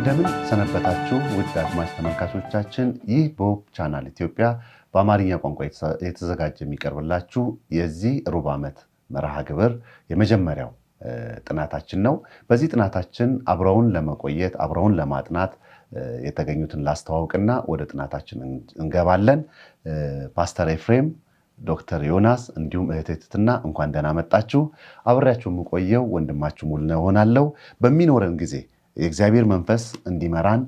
እንደምን ሰነበታችሁ ውድ አድማጭ ተመልካቾቻችን። ይህ በሆፕ ቻናል ኢትዮጵያ በአማርኛ ቋንቋ የተዘጋጀ የሚቀርብላችሁ የዚህ ሩብ ዓመት መርሃ ግብር የመጀመሪያው ጥናታችን ነው። በዚህ ጥናታችን አብረውን ለመቆየት አብረውን ለማጥናት የተገኙትን ላስተዋውቅና ወደ ጥናታችን እንገባለን። ፓስተር ኤፍሬም፣ ዶክተር ዮናስ እንዲሁም እህቴ ትትና እንኳን ደህና መጣችሁ። አብሬያችሁ የምቆየው ወንድማችሁ ሙሉነህ እሆናለሁ። በሚኖረን ጊዜ የእግዚአብሔር መንፈስ እንዲመራን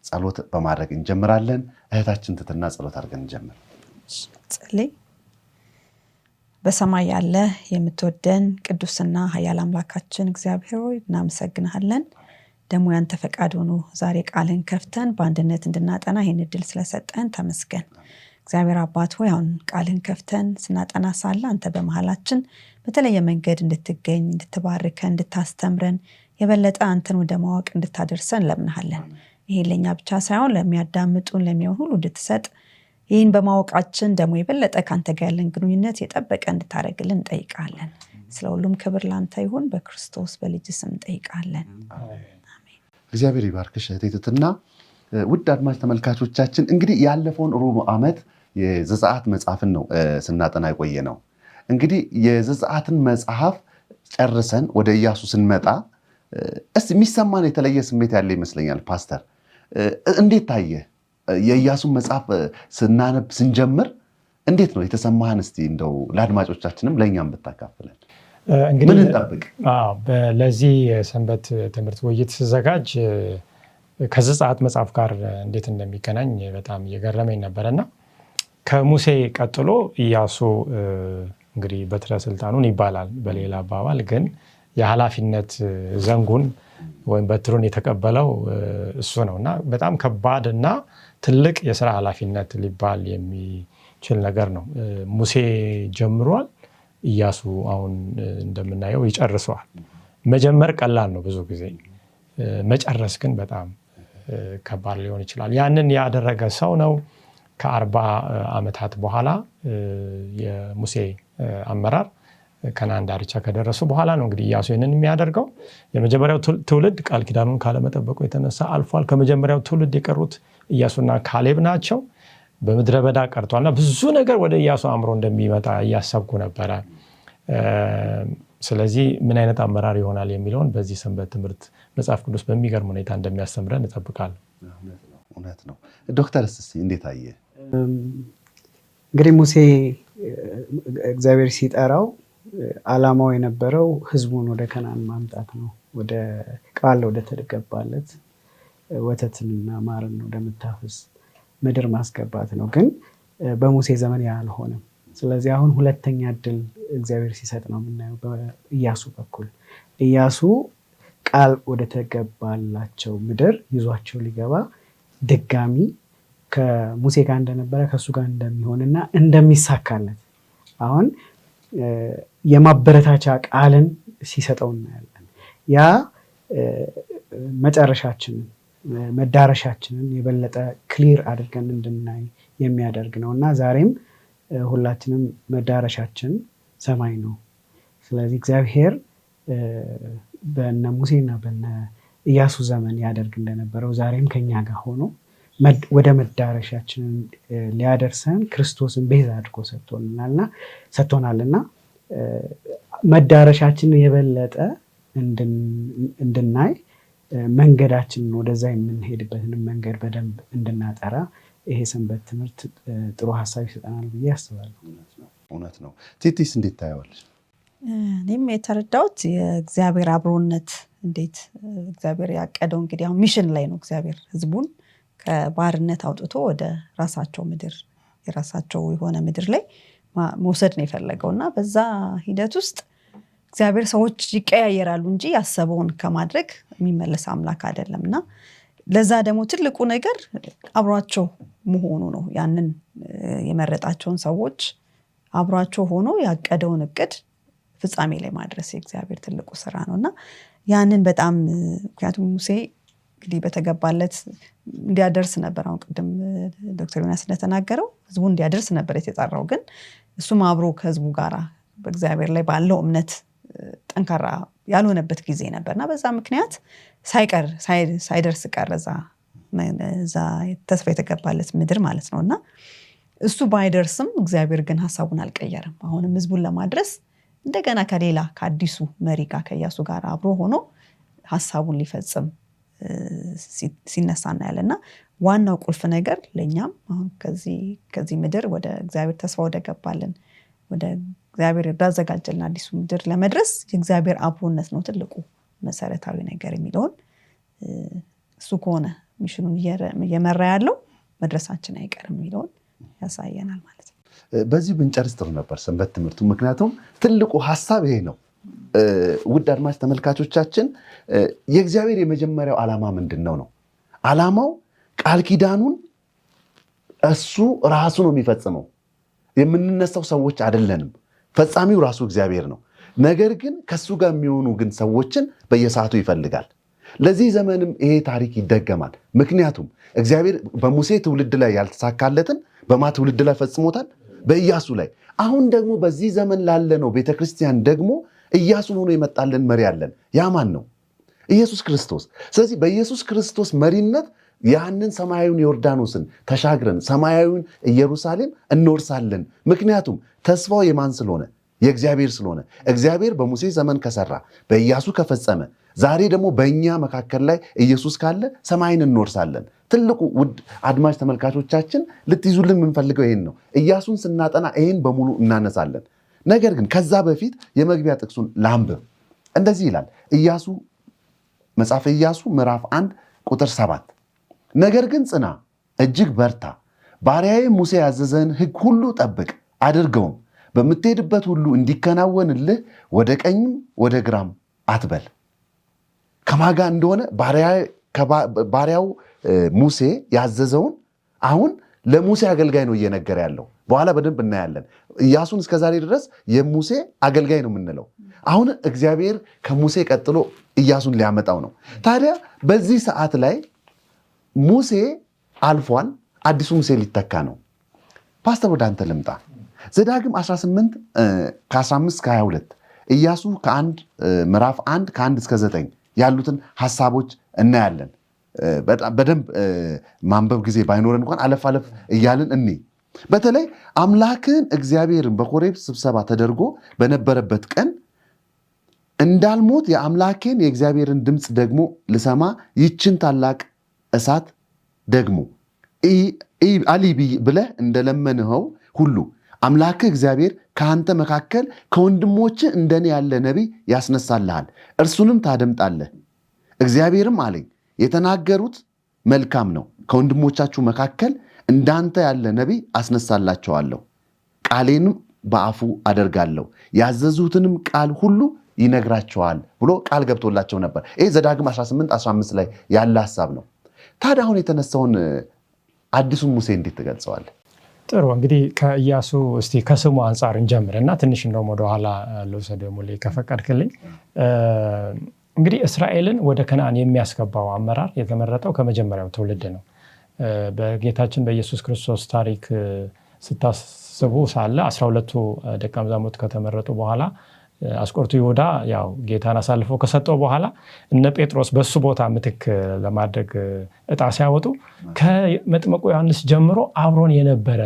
ጸሎት በማድረግ እንጀምራለን። እህታችን ትትና ጸሎት አድርገን እንጀምር። ጸልይ። በሰማይ ያለ የምትወደን ቅዱስና ኃያል አምላካችን እግዚአብሔር ሆይ እናመሰግንሃለን። ደግሞ ያንተ ፈቃድ ሆኖ ዛሬ ቃልን ከፍተን በአንድነት እንድናጠና ይህን እድል ስለሰጠን ተመስገን። እግዚአብሔር አባት ሆይ አሁን ቃልን ከፍተን ስናጠና ሳለ አንተ በመሃላችን በተለየ መንገድ እንድትገኝ፣ እንድትባርከን፣ እንድታስተምረን የበለጠ አንተን ወደ ማወቅ እንድታደርሰን ለምንሃለን። ይሄ ለኛ ብቻ ሳይሆን ለሚያዳምጡን ለሚሆን ሁሉ እንድትሰጥ፣ ይህን በማወቃችን ደግሞ የበለጠ ካንተ ጋር ያለን ግንኙነት የጠበቀ እንድታደርግልን እንጠይቃለን። ስለ ሁሉም ክብር ላንተ ይሁን፣ በክርስቶስ በልጅ ስም እንጠይቃለን። አሜን። እግዚአብሔር ይባርክሽ እህቴ ትትና። ውድ አድማጭ ተመልካቾቻችን እንግዲህ ያለፈውን ሩብ ዓመት የዘጸአት መጽሐፍን ነው ስናጠና የቆየ ነው። እንግዲህ የዘጸአትን መጽሐፍ ጨርሰን ወደ ኢያሱ ስንመጣ እስቲ የሚሰማን የተለየ ስሜት ያለ ይመስለኛል። ፓስተር እንዴት ታየ? የኢያሱን መጽሐፍ ስናነብ ስንጀምር እንዴት ነው የተሰማህን? እስቲ እንደው ለአድማጮቻችንም ለእኛም ብታካፍለን። ምን እንጠብቅ? ለዚህ የሰንበት ትምህርት ውይይት ስዘጋጅ ከዘጸአት መጽሐፍ ጋር እንዴት እንደሚገናኝ በጣም እየገረመኝ ነበረና ከሙሴ ቀጥሎ ኢያሱ እንግዲህ በትረ ስልጣኑን ይባላል በሌላ አባባል፣ ግን የኃላፊነት ዘንጉን ወይም በትሩን የተቀበለው እሱ ነውና በጣም ከባድ እና ትልቅ የሥራ ኃላፊነት ሊባል የሚችል ነገር ነው። ሙሴ ጀምሯል፣ ኢያሱ አሁን እንደምናየው ይጨርሰዋል። መጀመር ቀላል ነው ብዙ ጊዜ፣ መጨረስ ግን በጣም ከባድ ሊሆን ይችላል። ያንን ያደረገ ሰው ነው። ከ40 ዓመታት በኋላ የሙሴ አመራር ከነዓን ዳርቻ ከደረሱ በኋላ ነው እንግዲህ ኢያሱ ይህንን የሚያደርገው። የመጀመሪያው ትውልድ ቃል ኪዳኑን ካለመጠበቁ የተነሳ አልፏል። ከመጀመሪያው ትውልድ የቀሩት ኢያሱና ካሌብ ናቸው። በምድረ በዳ ቀርቷልና ብዙ ነገር ወደ ኢያሱ አእምሮ እንደሚመጣ እያሰብኩ ነበረ። ስለዚህ ምን አይነት አመራር ይሆናል የሚለውን በዚህ ሰንበት ትምህርት መጽሐፍ ቅዱስ በሚገርም ሁኔታ እንደሚያስተምረን እጠብቃለሁ። እውነት ነው። ዶክተር እስቲ እንዴት አየ? እንግዲህ ሙሴ እግዚአብሔር ሲጠራው ዓላማው የነበረው ህዝቡን ወደ ከነዓን ማምጣት ነው። ወደ ቃል ወደ ተገባለት ወተትንና ማርን ወደምታፈስ ምድር ማስገባት ነው። ግን በሙሴ ዘመን ያ አልሆነም። ስለዚህ አሁን ሁለተኛ እድል እግዚአብሔር ሲሰጥ ነው የምናየው በኢያሱ በኩል። ኢያሱ ቃል ወደ ተገባላቸው ምድር ይዟቸው ሊገባ ድጋሚ ከሙሴ ጋር እንደነበረ ከሱ ጋር እንደሚሆንና እንደሚሳካለት አሁን የማበረታቻ ቃልን ሲሰጠው እናያለን። ያ መጨረሻችንን መዳረሻችንን የበለጠ ክሊር አድርገን እንድናይ የሚያደርግ ነው እና ዛሬም ሁላችንም መዳረሻችን ሰማይ ነው። ስለዚህ እግዚአብሔር በነ ሙሴና በነ ኢያሱ ዘመን ያደርግ እንደነበረው ዛሬም ከኛ ጋር ሆኖ ወደ መዳረሻችንን ሊያደርሰን ክርስቶስን ቤዛ አድርጎ ሰጥቶናልና መዳረሻችንን የበለጠ እንድናይ መንገዳችንን ወደዛ የምንሄድበትን መንገድ በደንብ እንድናጠራ ይሄ ሰንበት ትምህርት ጥሩ ሀሳብ ይሰጠናል ብዬ አስባለሁ። እውነት ነው። ቲቲስ እንዴት ታየዋለች? እኔም የተረዳሁት የእግዚአብሔር አብሮነት እንዴት እግዚአብሔር ያቀደው እንግዲህ አሁን ሚሽን ላይ ነው። እግዚአብሔር ህዝቡን ከባርነት አውጥቶ ወደ ራሳቸው ምድር የራሳቸው የሆነ ምድር ላይ መውሰድ ነው የፈለገውና በዛ ሂደት ውስጥ እግዚአብሔር ሰዎች ይቀያየራሉ እንጂ ያሰበውን ከማድረግ የሚመለስ አምላክ አይደለምና ለዛ ደግሞ ትልቁ ነገር አብሯቸው መሆኑ ነው። ያንን የመረጣቸውን ሰዎች አብሯቸው ሆኖ ያቀደውን እቅድ ፍጻሜ ላይ ማድረስ የእግዚአብሔር ትልቁ ስራ ነውና ያንን በጣም ምክንያቱም ሙሴ እንግዲህ በተገባለት እንዲያደርስ ነበር። አሁን ቅድም ዶክተር ዮናስ እንደተናገረው ህዝቡ እንዲያደርስ ነበር የተጠራው። ግን እሱም አብሮ ከህዝቡ ጋር በእግዚአብሔር ላይ ባለው እምነት ጠንካራ ያልሆነበት ጊዜ ነበርና በዛ ምክንያት ሳይደርስ ቀረ እዛ ተስፋ የተገባለት ምድር ማለት ነውና እሱ ባይደርስም እግዚአብሔር ግን ሐሳቡን አልቀየረም። አሁንም ህዝቡን ለማድረስ እንደገና ከሌላ ከአዲሱ መሪ ጋር ከኢያሱ ጋር አብሮ ሆኖ ሐሳቡን ሊፈጽም ሲነሳ እናያለና ዋናው ቁልፍ ነገር ለኛም አሁን ከዚህ ምድር ወደ እግዚአብሔር ተስፋ ወደ ገባልን ወደ እግዚአብሔር ያዘጋጀልን አዲሱ ምድር ለመድረስ የእግዚአብሔር አብሮነት ነው ትልቁ መሰረታዊ ነገር የሚለውን እሱ ከሆነ ሚሽኑን እየመራ ያለው መድረሳችን አይቀርም የሚለውን ያሳየናል ማለት ነው። በዚህ ብንጨርስ ጥሩ ነበር ሰንበት ትምህርቱ፣ ምክንያቱም ትልቁ ሐሳብ ይሄ ነው። ውድ አድማጭ ተመልካቾቻችን የእግዚአብሔር የመጀመሪያው ዓላማ ምንድነው ነው? ዓላማው ቃል ኪዳኑን እሱ ራሱ ነው የሚፈጽመው። የምንነሳው ሰዎች አይደለንም። ፈጻሚው ራሱ እግዚአብሔር ነው። ነገር ግን ከሱ ጋር የሚሆኑ ግን ሰዎችን በየሰዓቱ ይፈልጋል። ለዚህ ዘመንም ይሄ ታሪክ ይደገማል። ምክንያቱም እግዚአብሔር በሙሴ ትውልድ ላይ ያልተሳካለትን በማ ትውልድ ላይ ፈጽሞታል? በኢያሱ ላይ። አሁን ደግሞ በዚህ ዘመን ላለ ነው ቤተክርስቲያን ደግሞ ኢያሱን ሆኖ የመጣልን መሪ አለን። ያ ማን ነው? ኢየሱስ ክርስቶስ። ስለዚህ በኢየሱስ ክርስቶስ መሪነት ያንን ሰማያዊውን ዮርዳኖስን ተሻግረን ሰማያዊውን ኢየሩሳሌም እንወርሳለን። ምክንያቱም ተስፋው የማን ስለሆነ? የእግዚአብሔር ስለሆነ። እግዚአብሔር በሙሴ ዘመን ከሰራ በኢያሱ ከፈጸመ ዛሬ ደግሞ በእኛ መካከል ላይ ኢየሱስ ካለ ሰማይን እንወርሳለን። ትልቁ ውድ አድማጭ ተመልካቾቻችን ልትይዙልን የምንፈልገው ይሄን ነው። ኢያሱን ስናጠና ይሄን በሙሉ እናነሳለን። ነገር ግን ከዛ በፊት የመግቢያ ጥቅሱን ላንብብ። እንደዚህ ይላል ኢያሱ መጽሐፈ ኢያሱ ምዕራፍ 1 ቁጥር 7 ነገር ግን ጽና፣ እጅግ በርታ፣ ባሪያዬ ሙሴ ያዘዘን ሕግ ሁሉ ጠብቅ አድርገውም፣ በምትሄድበት ሁሉ እንዲከናወንልህ ወደ ቀኝም ወደ ግራም አትበል። ከማጋ እንደሆነ ባሪያው ሙሴ ያዘዘውን አሁን ለሙሴ አገልጋይ ነው እየነገረ ያለው። በኋላ በደንብ እናያለን። ኢያሱን እስከዛሬ ድረስ የሙሴ አገልጋይ ነው የምንለው። አሁን እግዚአብሔር ከሙሴ ቀጥሎ ኢያሱን ሊያመጣው ነው። ታዲያ በዚህ ሰዓት ላይ ሙሴ አልፏል። አዲሱ ሙሴ ሊተካ ነው። ፓስተር ወደ አንተ ልምጣ። ዘዳግም 18 ከ15 እስከ 22 ኢያሱ ምዕራፍ 1 ከ1 እስከ 9 ያሉትን ሐሳቦች እናያለን። በደንብ ማንበብ ጊዜ ባይኖረን እንኳን አለፍ አለፍ እያልን እኔ በተለይ አምላክን እግዚአብሔርን በኮሬብ ስብሰባ ተደርጎ በነበረበት ቀን እንዳልሞት የአምላኬን የእግዚአብሔርን ድምፅ ደግሞ ልሰማ ይችን ታላቅ እሳት ደግሞ አሊ ብለህ እንደለመንኸው ሁሉ አምላክህ እግዚአብሔር ከአንተ መካከል ከወንድሞች እንደኔ ያለ ነቢይ ያስነሳልሃል፣ እርሱንም ታደምጣለህ። እግዚአብሔርም አለኝ የተናገሩት መልካም ነው። ከወንድሞቻችሁ መካከል እንዳንተ ያለ ነቢይ አስነሳላቸዋለሁ፣ ቃሌንም በአፉ አደርጋለሁ፣ ያዘዙትንም ቃል ሁሉ ይነግራቸዋል ብሎ ቃል ገብቶላቸው ነበር። ይህ ዘዳግም 18-15 ላይ ያለ ሐሳብ ነው። ታዲያ አሁን የተነሳውን አዲሱን ሙሴ እንዴት ትገልጸዋለህ? ጥሩ እንግዲህ ከኢያሱ እስቲ ከስሙ አንጻር እንጀምርና ትንሽ እንደውም ወደኋላ ልውሰድ ሙሌ ከፈቀድክልኝ። እንግዲህ እስራኤልን ወደ ከነዓን የሚያስገባው አመራር የተመረጠው ከመጀመሪያው ትውልድ ነው። በጌታችን በኢየሱስ ክርስቶስ ታሪክ ስታስቡ ሳለ 12ቱ ደቀ መዛሙርት ከተመረጡ በኋላ አስቆርቱ ይሁዳ ያው ጌታን አሳልፎ ከሰጠው በኋላ እነ ጴጥሮስ በሱ ቦታ ምትክ ለማድረግ እጣ ሲያወጡ ከመጥምቁ ዮሐንስ ጀምሮ አብሮን የነበረ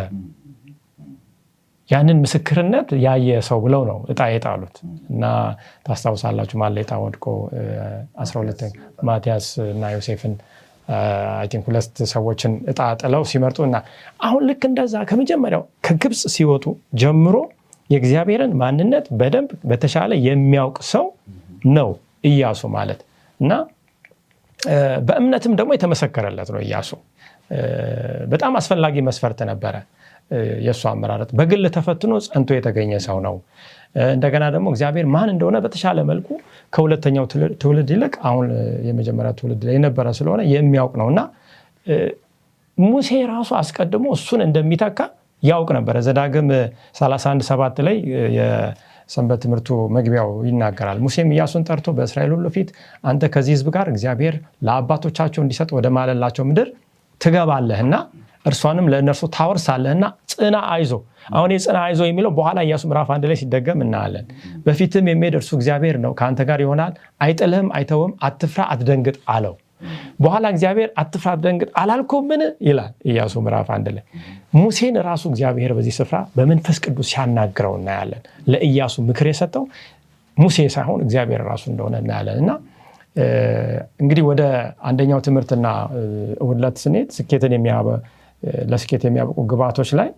ያንን ምስክርነት ያየ ሰው ብለው ነው እጣ የጣሉት እና ታስታውሳላችሁ ማለት እጣ ወድቆ 12 ማቲያስ እና ዮሴፍን አይ ቲንክ ሁለት ሰዎችን እጣ ጥለው ሲመርጡና አሁን ልክ እንደዛ ከመጀመሪያው ከግብጽ ሲወጡ ጀምሮ የእግዚአብሔርን ማንነት በደንብ በተሻለ የሚያውቅ ሰው ነው ኢያሱ ማለት እና በእምነትም ደግሞ የተመሰከረለት ነው። ኢያሱ በጣም አስፈላጊ መስፈርት ነበረ የሱ አመራረት። በግል ተፈትኖ ጸንቶ የተገኘ ሰው ነው። እንደገና ደግሞ እግዚአብሔር ማን እንደሆነ በተሻለ መልኩ ከሁለተኛው ትውልድ ይልቅ አሁን የመጀመሪያ ትውልድ ላይ የነበረ ስለሆነ የሚያውቅ ነውና ሙሴ ራሱ አስቀድሞ እሱን እንደሚተካ ያውቅ ነበር። ዘዳግም 31:7 ላይ የሰንበት ትምህርቱ መግቢያው ይናገራል። ሙሴም ኢያሱን ጠርቶ በእስራኤል ሁሉ ፊት አንተ ከዚህ ሕዝብ ጋር እግዚአብሔር ለአባቶቻቸው እንዲሰጥ ወደ ማለላቸው ምድር ትገባለህና እርሷንም ለእነርሱ ታወርሳለህና ጽና አይዞ። አሁን የጽና አይዞ የሚለው በኋላ ኢያሱ ምዕራፍ 1 ላይ ሲደገም እናያለን። በፊትም የሚሄድ እርሱ እግዚአብሔር ነው፣ ከአንተ ጋር ይሆናል፣ አይጥልህም፣ አይተውም፣ አትፍራ፣ አትደንግጥ አለው። በኋላ እግዚአብሔር አትፍራ አትደንግጥ አላልኩምን ይላል ኢያሱ ምዕራፍ 1 ላይ። ሙሴን ራሱ እግዚአብሔር በዚህ ስፍራ በመንፈስ ቅዱስ ሲያናግረው እናያለን። ለኢያሱ ምክር የሰጠው ሙሴ ሳይሆን እግዚአብሔር ራሱ እንደሆነ እናያለን። እና እንግዲህ ወደ አንደኛው ትምህርትና እሑድ ዕለት ስንሄድ ለስኬት የሚያበቁ ግብዓቶች ላይ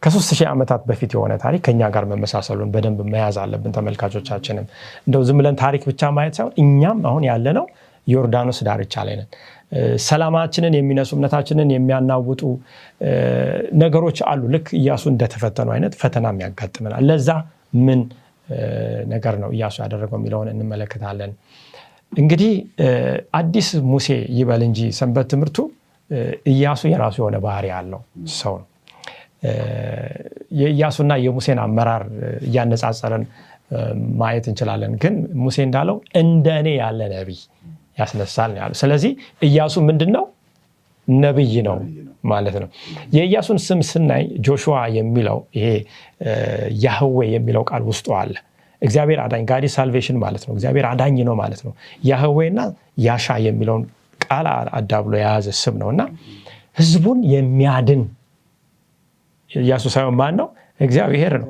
ከ3000 ዓመታት በፊት የሆነ ታሪክ ከኛ ጋር መመሳሰሉን በደንብ መያዝ አለብን። ተመልካቾቻችንም እንደው ዝም ብለን ታሪክ ብቻ ማየት ሳይሆን እኛም አሁን ያለነው ዮርዳኖስ ዳርቻ ላይ ነን። ሰላማችንን የሚነሱ እምነታችንን የሚያናውጡ ነገሮች አሉ። ልክ ኢያሱ እንደተፈተኑ አይነት ፈተናም ያጋጥመናል። ለዛ ምን ነገር ነው ኢያሱ ያደረገው የሚለውን እንመለከታለን። እንግዲህ አዲስ ሙሴ ይበል እንጂ ሰንበት ትምህርቱ ኢያሱ የራሱ የሆነ ባህሪ ያለው ሰው ነው። የኢያሱና የሙሴን አመራር እያነጻጸረን ማየት እንችላለን። ግን ሙሴ እንዳለው እንደኔ ያለ ነቢይ ያስነሳል ያለው። ስለዚህ ኢያሱ ምንድነው? ነቢይ ነው ማለት ነው። የኢያሱን ስም ስናይ ጆሹዋ የሚለው ይሄ ያህዌ የሚለው ቃል ውስጡ አለ። እግዚአብሔር አዳኝ ጋዲ ሳልቬሽን ማለት ነው። እግዚአብሔር አዳኝ ነው ማለት ነው። ያህዌና ያሻ የሚለውን ቃል አዳብሎ የያዘ ስም ነውና ህዝቡን የሚያድን ኢያሱ ሳይሆን ማን ነው? እግዚአብሔር ነው።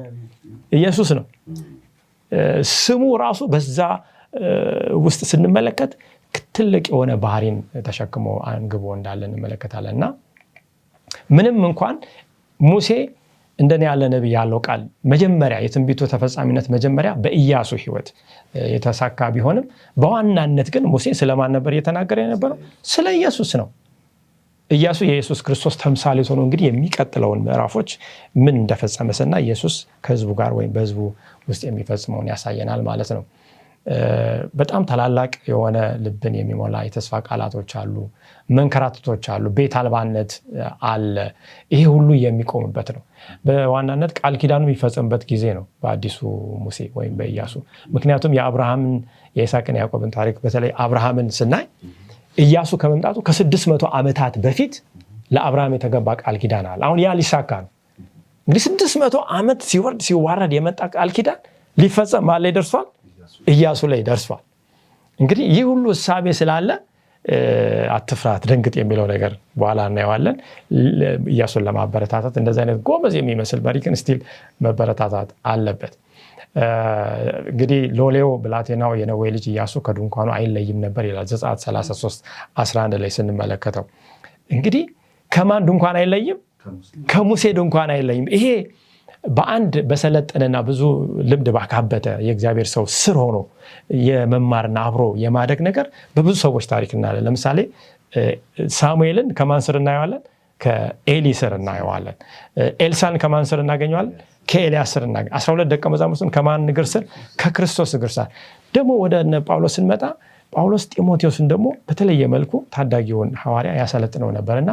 ኢየሱስ ነው። ስሙ ራሱ በዛ ውስጥ ስንመለከት ትልቅ የሆነ ባህሪን ተሸክሞ አንግቦ እንዳለ እንመለከታለን። እና ምንም እንኳን ሙሴ እንደኔ ያለ ነቢይ ያለው ቃል መጀመሪያ የትንቢቱ ተፈጻሚነት መጀመሪያ በኢያሱ ህይወት የተሳካ ቢሆንም በዋናነት ግን ሙሴ ስለማን ነበር እየተናገረ የነበረው? ስለ ኢየሱስ ነው። ኢያሱ የኢየሱስ ክርስቶስ ተምሳሌት ሆኖ እንግዲህ የሚቀጥለውን ምዕራፎች ምን እንደፈጸመሰና ኢየሱስ ከህዝቡ ጋር ወይም በህዝቡ ውስጥ የሚፈጽመውን ያሳየናል ማለት ነው። በጣም ታላላቅ የሆነ ልብን የሚሞላ የተስፋ ቃላቶች አሉ፣ መንከራተቶች አሉ፣ ቤት አልባነት አለ። ይሄ ሁሉ የሚቆምበት ነው። በዋናነት ቃል ኪዳኑ የሚፈጸምበት ጊዜ ነው በአዲሱ ሙሴ ወይም በኢያሱ። ምክንያቱም የአብርሃምን የይስሐቅን ያዕቆብን ታሪክ በተለይ አብርሃምን ስናይ ኢያሱ ከመምጣቱ ከ600 ዓመታት በፊት ለአብርሃም የተገባ ቃል ኪዳን አለ። አሁን ያ ሊሳካ ነው። እንግዲህ 600 ዓመት ሲወርድ ሲዋረድ የመጣ ቃል ኪዳን ሊፈጸም ማን ላይ ደርሷል? ኢያሱ ላይ ደርሷል። እንግዲህ ይህ ሁሉ እሳቤ ስላለ አትፍራ አትደንግጥ የሚለው ነገር በኋላ እናየዋለን። ኢያሱን ለማበረታታት እንደዚህ አይነት ጎበዝ የሚመስል መሪ ግን ስቲል መበረታታት አለበት። እንግዲህ ሎሌው ብላቴናው የነዌ ልጅ ኢያሱ ከድንኳኑ አይለይም ነበር ይላል ዘጸአት 33:11 ላይ ስንመለከተው። እንግዲህ ከማን ድንኳን አይለይም? ከሙሴ ድንኳን አይለይም። ይሄ በአንድ በሰለጠነና ብዙ ልምድ ባካበተ የእግዚአብሔር ሰው ስር ሆኖ የመማርና አብሮ የማደግ ነገር በብዙ ሰዎች ታሪክ እናያለን። ለምሳሌ ሳሙኤልን ከማን ስር እናየዋለን? ከኤሊ ስር እናየዋለን። ኤልሳን ከማን ስር እናገኘዋለን? ከኤልያስ ስር እናገኘዋለን። 12 ደቀ መዛሙርቱን ከማን እግር ስር? ከክርስቶስ እግር ስር። ደግሞ ወደ ጳውሎስ ስንመጣ ጳውሎስ ጢሞቴዎስን ደግሞ በተለየ መልኩ ታዳጊውን ሐዋርያ ያሰለጥነው ነበርና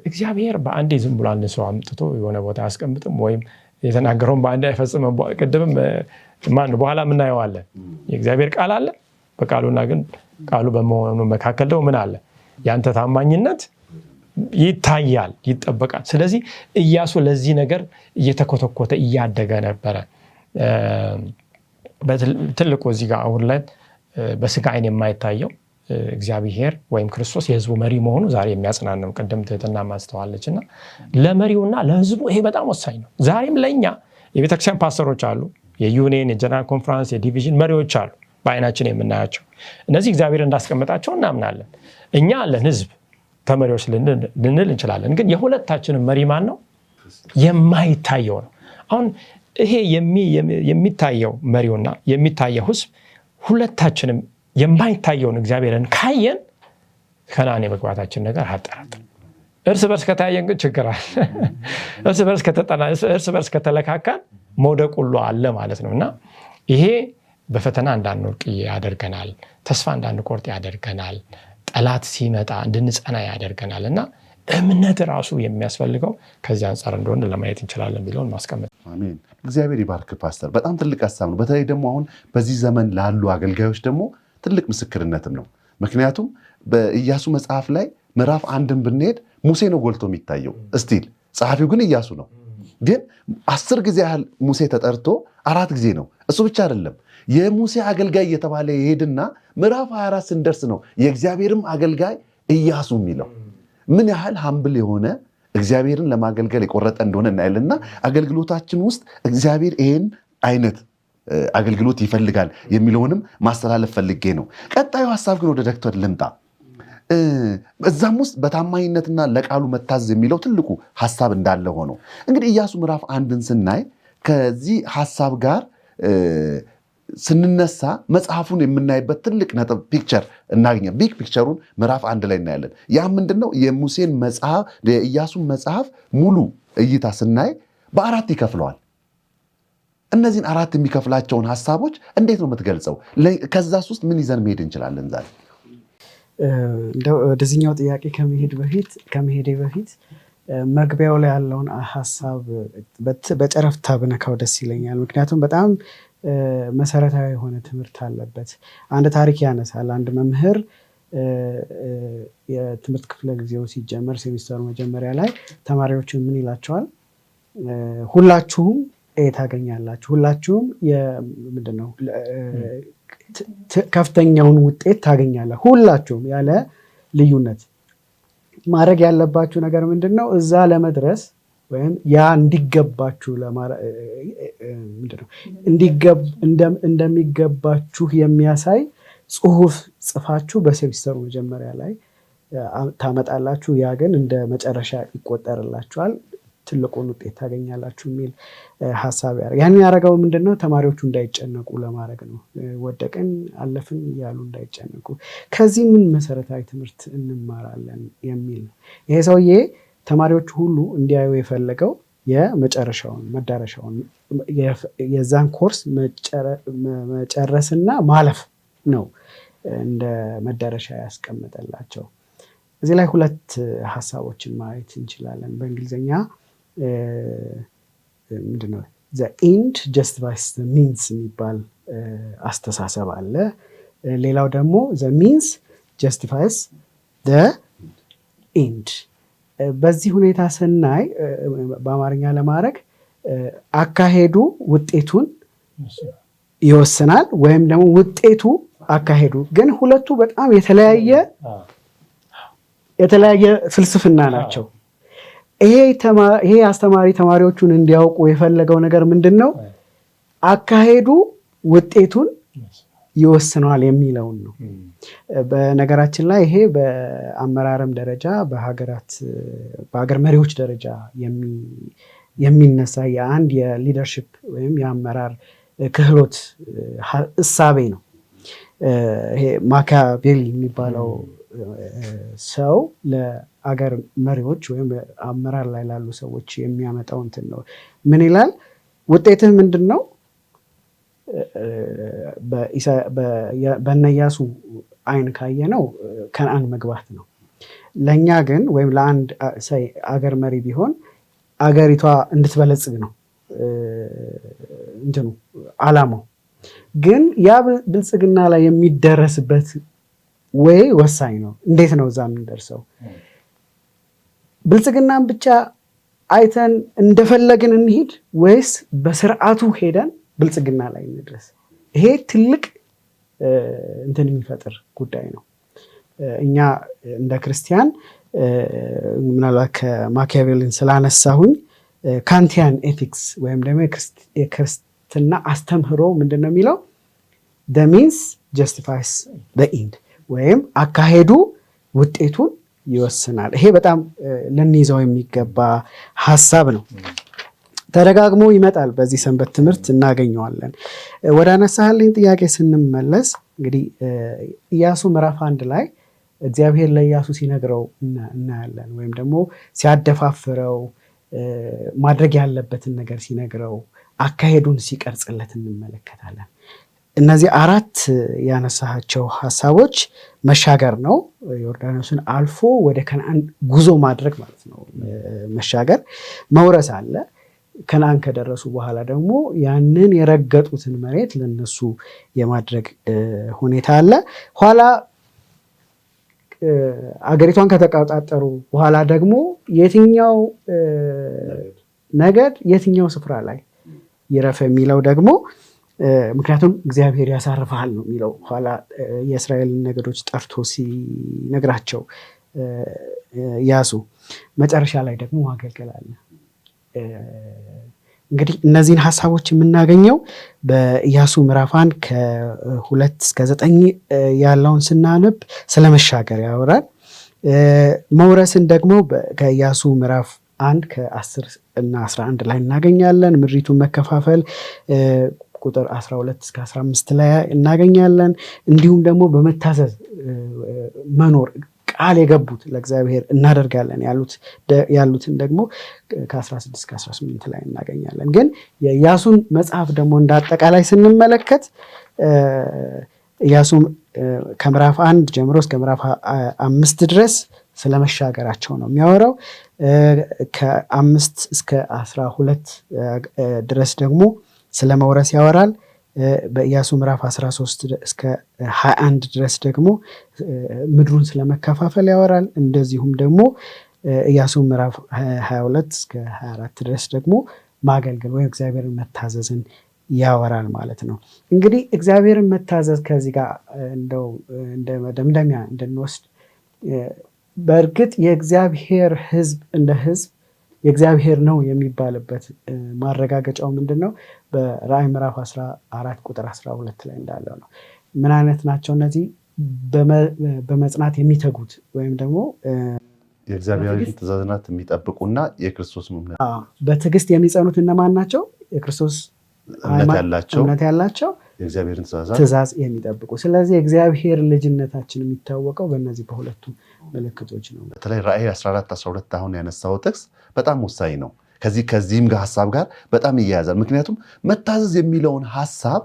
እግዚአብሔር በአንዴ ዝም ብሎ አንድ ሰው አምጥቶ የሆነ ቦታ ያስቀምጥም ወይም የተናገረውን በአንዴ አይፈጽምም። ቅድምም በኋላ እናየዋለን። የእግዚአብሔር ቃል አለ። በቃሉና ግን ቃሉ በመሆኑ መካከል ደግሞ ምን አለ? ያንተ ታማኝነት ይታያል፣ ይጠበቃል። ስለዚህ ኢያሱ ለዚህ ነገር እየተኮተኮተ እያደገ ነበረ። ትልቁ እዚህ ጋር አሁን ላይ በስጋ አይን የማይታየው እግዚአብሔር ወይም ክርስቶስ የህዝቡ መሪ መሆኑ ዛሬ የሚያጽናነው ቅድም ትህትና ማስተዋለችና ለመሪውና ለህዝቡ ይሄ በጣም ወሳኝ ነው። ዛሬም ለኛ የቤተክርስቲያን ፓስተሮች አሉ፣ የዩኒየን የጀነራል ኮንፈረንስ የዲቪዥን መሪዎች አሉ በአይናችን የምናያቸው። እነዚህ እግዚአብሔር እንዳስቀመጣቸው እናምናለን። እኛ አለን ህዝብ ተመሪዎች ልንል እንችላለን። ግን የሁለታችንም መሪ ማን ነው? የማይታየው ነው። አሁን ይሄ የሚታየው መሪውና የሚታየው ህዝብ ሁለታችንም የማይታየውን እግዚአብሔርን ካየን ከነዓን የመግባታችን ነገር አጠራጥር። እርስ በርስ ከታየን ግን ችግር አለ። እርስ በርስ ከተለካካን መውደቅ ሁሉ አለ ማለት ነው። እና ይሄ በፈተና እንዳንወድቅ ያደርገናል፣ ተስፋ እንዳንቆርጥ ያደርገናል፣ ጠላት ሲመጣ እንድንጸና ያደርገናል። እና እምነት ራሱ የሚያስፈልገው ከዚህ አንጻር እንደሆነ ለማየት እንችላለን ቢለውን ማስቀመጥ። አሜን። እግዚአብሔር ይባርክ ፓስተር። በጣም ትልቅ ሀሳብ ነው። በተለይ ደግሞ አሁን በዚህ ዘመን ላሉ አገልጋዮች ደግሞ ትልቅ ምስክርነትም ነው። ምክንያቱም በኢያሱ መጽሐፍ ላይ ምዕራፍ 1ን ብንሄድ ሙሴ ነው ጎልቶ የሚታየው እስቲል ጸሐፊው ግን ኢያሱ ነው። ግን 10 ጊዜ ያህል ሙሴ ተጠርቶ 4 ጊዜ ነው። እሱ ብቻ አይደለም የሙሴ አገልጋይ እየተባለ ይሄድና ምዕራፍ 24 ስንደርስ ነው የእግዚአብሔርም አገልጋይ ኢያሱ የሚለው። ምን ያህል ሀምብል የሆነ እግዚአብሔርን ለማገልገል የቆረጠ እንደሆነ እናያለንና አገልግሎታችን ውስጥ እግዚአብሔር ይሄን አይነት አገልግሎት ይፈልጋል የሚለውንም ማስተላለፍ ፈልጌ ነው። ቀጣዩ ሐሳብ ግን ወደ ዶክተር ልምጣ። እዛም ውስጥ በታማኝነትና ለቃሉ መታዘዝ የሚለው ትልቁ ሐሳብ እንዳለ ሆኖ እንግዲህ ኢያሱ ምዕራፍ 1ን ስናይ ከዚህ ሐሳብ ጋር ስንነሳ መጽሐፉን የምናይበት ትልቅ ነጥብ ፒክቸር እናገኛለን። ቢግ ፒክቸሩን ምዕራፍ 1 ላይ እናያለን። ያ ምንድነው? የሙሴን መጽሐፍ የኢያሱን መጽሐፍ ሙሉ እይታ ስናይ በ4 ይከፍለዋል። እነዚህን 4 የሚከፍላቸውን ሐሳቦች እንዴት ነው የምትገልጸው? ከዛስ ውስጥ ምን ይዘን መሄድ እንችላለን? ዛሬ ወደዚህኛው ጥያቄ ከመሄዴ በፊት መግቢያው ላይ ያለውን ሐሳብ በጨረፍታ ብነካው ደስ ይለኛል። ምክንያቱም በጣም መሰረታዊ የሆነ ትምህርት አለበት። አንድ ታሪክ ያነሳል። አንድ መምህር የትምህርት ክፍለ ጊዜው ሲጀመር ሴሚስተሩ መጀመሪያ ላይ ተማሪዎችን ምን ይላቸዋል? ሁላችሁም ታገኛላችሁ፣ ሁላችሁም ምንድነው ከፍተኛውን ውጤት ታገኛላችሁ፣ ሁላችሁም ያለ ልዩነት። ማድረግ ያለባችሁ ነገር ምንድነው? እዛ ለመድረስ ወይም ያ እንዲገባችሁ እንደሚገባችሁ የሚያሳይ ጽሁፍ ጽፋችሁ በሴሚስተሩ መጀመሪያ ላይ ታመጣላችሁ። ያ ግን እንደ መጨረሻ ይቆጠርላችኋል፣ ትልቁን ውጤት ታገኛላችሁ የሚል ሀሳብ ያደርጋል። ያን ያደረገው ምንድነው? ተማሪዎቹ እንዳይጨነቁ ለማድረግ ነው። ወደቅን አለፍን እያሉ እንዳይጨነቁ። ከዚህ ምን መሰረታዊ ትምህርት እንማራለን የሚል ነው። ይሄ ሰውዬ ተማሪዎቹ ሁሉ እንዲያዩ የፈለገው የመጨረሻውን መዳረሻውን የዛን ኮርስ መጨረስና ማለፍ ነው እንደ መዳረሻ ያስቀመጠላቸው። እዚህ ላይ 2 ሀሳቦችን ማየት እንችላለን። በእንግሊዝኛ ምንድነው the end justifies the means የሚባል አስተሳሰብ አለ። ሌላው ደግሞ the means justifies the end። በዚህ ሁኔታ ስናይ በአማርኛ ለማድረግ አካሄዱ ውጤቱን ይወስናል ወይም ደግሞ ውጤቱ አካሄዱ። ግን ሁለቱ በጣም የተለያየ ፍልስፍና ናቸው። ይሄ አስተማሪ ተማሪዎቹን እንዲያውቁ የፈለገው ነገር ምንድን ነው? አካሄዱ ውጤቱን ይወስነዋል የሚለውን ነው። በነገራችን ላይ ይሄ በአመራርም ደረጃ በሀገር መሪዎች ደረጃ የሚነሳ የአንድ የሊደርሺፕ ወይም የአመራር ክህሎት እሳቤ ነው። ይሄ ማኪያቬሊ የሚባለው ሰው ለአገር መሪዎች ወይም አመራር ላይ ላሉ ሰዎች የሚያመጣው እንትን ነው። ምን ይላል? ውጤትህ ምንድን ነው? በእነ ኢያሱ አይን ካየ ነው ከነዓን መግባት ነው። ለእኛ ግን ወይም ለአንድ አገር መሪ ቢሆን አገሪቷ እንድትበለጽግ ነው እንትኑ አላማው። ግን ያ ብልጽግና ላይ የሚደረስበት ወይ ወሳኝ ነው። እንዴት ነው እዛ የምንደርሰው? ብልጽግናን ብቻ አይተን እንደፈለግን እንሂድ ወይስ በስርዓቱ ሄደን ብልጽግና ላይ እንድረስ? ይሄ ትልቅ እንትን የሚፈጥር ጉዳይ ነው። እኛ እንደ ክርስቲያን ምናልባት ከማኪያቬሊን ስላነሳሁኝ ካንቲያን ኤቲክስ ወይም ደግሞ የክርስትና አስተምህሮ ምንድን ነው የሚለው? the means justifies the end ወይም አካሄዱ ውጤቱን ይወስናል። ይሄ በጣም ልንይዘው የሚገባ ሀሳብ ነው። ተደጋግሞ ይመጣል። በዚህ ሰንበት ትምህርት እናገኘዋለን። ወደ አነሳህልኝ ጥያቄ ስንመለስ እንግዲህ ኢያሱ ምዕራፍ 1 ላይ እግዚአብሔር ለኢያሱ ሲነግረው እናያለን። ወይም ደግሞ ሲያደፋፍረው ማድረግ ያለበትን ነገር ሲነግረው አካሄዱን ሲቀርጽለት እንመለከታለን። እነዚህ 4 ያነሳቸው ሀሳቦች መሻገር ነው። ዮርዳኖስን አልፎ ወደ ከነዓን ጉዞ ማድረግ ማለት ነው። መሻገር፣ መውረስ አለ። ከነዓን ከደረሱ በኋላ ደግሞ ያንን የረገጡትን መሬት ለነሱ የማድረግ ሁኔታ አለ። ኋላ አገሪቷን ከተቆጣጠሩ በኋላ ደግሞ የትኛው ነገድ የትኛው ስፍራ ላይ ይረፍ የሚለው ደግሞ ምክንያቱም እግዚአብሔር ያሳርፈሃል ነው የሚለው። ኋላ የእስራኤልን ነገዶች ጠርቶ ሲነግራቸው ኢያሱ መጨረሻ ላይ ደግሞ ማገልገል አለ። እንግዲህ እነዚህን ሀሳቦች የምናገኘው በኢያሱ ምዕራፍ 1 ከ2 እስከ 9 ያለውን ስናነብ ስለመሻገር ያወራል። መውረስን ደግሞ ከኢያሱ ምዕራፍ 1 ከ10 እና 11 ላይ እናገኛለን። ምድሪቱን መከፋፈል ቁጥር 12 እስከ 15 ላይ እናገኛለን። እንዲሁም ደግሞ በመታዘዝ መኖር ቃል የገቡት ለእግዚአብሔር እናደርጋለን ያሉትን ደግሞ ከ16 እስከ 18 ላይ እናገኛለን። ግን የኢያሱን መጽሐፍ ደግሞ እንዳጠቃላይ ስንመለከት ኢያሱ ከምዕራፍ 1 ጀምሮ እስከ ምዕራፍ 5 ድረስ ስለመሻገራቸው ነው የሚያወራው። ከ5 እስከ 12 ድረስ ደግሞ ስለመውረስ ያወራል። በኢያሱ ምዕራፍ 13 እስከ 21 ድረስ ደግሞ ምድሩን ስለመከፋፈል ያወራል። እንደዚሁም ደግሞ ኢያሱ ምዕራፍ 22 እስከ 24 ድረስ ደግሞ ማገልገል ወይም እግዚአብሔርን መታዘዝን ያወራል ማለት ነው። እንግዲህ እግዚአብሔርን መታዘዝ ከዚህ ጋር እንደው እንደ መደምደሚያ እንድንወስድ በእርግጥ የእግዚአብሔር ሕዝብ እንደ ሕዝብ የእግዚአብሔር ነው የሚባልበት ማረጋገጫው ምንድን ነው? በራእይ ምዕራፍ 14 ቁጥር 12 ላይ እንዳለው ነው። ምን አይነት ናቸው እነዚህ? በመጽናት የሚተጉት ወይም ደግሞ የእግዚአብሔርን ትእዛዛት የሚጠብቁና የክርስቶስ በትዕግስት የሚጸኑት እነማን ናቸው? የክርስቶስ እምነት ያላቸው የእግዚአብሔርን ትእዛዝ የሚጠብቁ። ስለዚህ የእግዚአብሔር ልጅነታችን የሚታወቀው በእነዚህ በሁለቱ ምልክቶች ነው። በተለይ ራእይ 14-12 አሁን ያነሳው ጥቅስ በጣም ወሳኝ ነው። ከዚህም ጋር ሀሳብ ጋር በጣም ይያያዛል። ምክንያቱም መታዘዝ የሚለውን ሀሳብ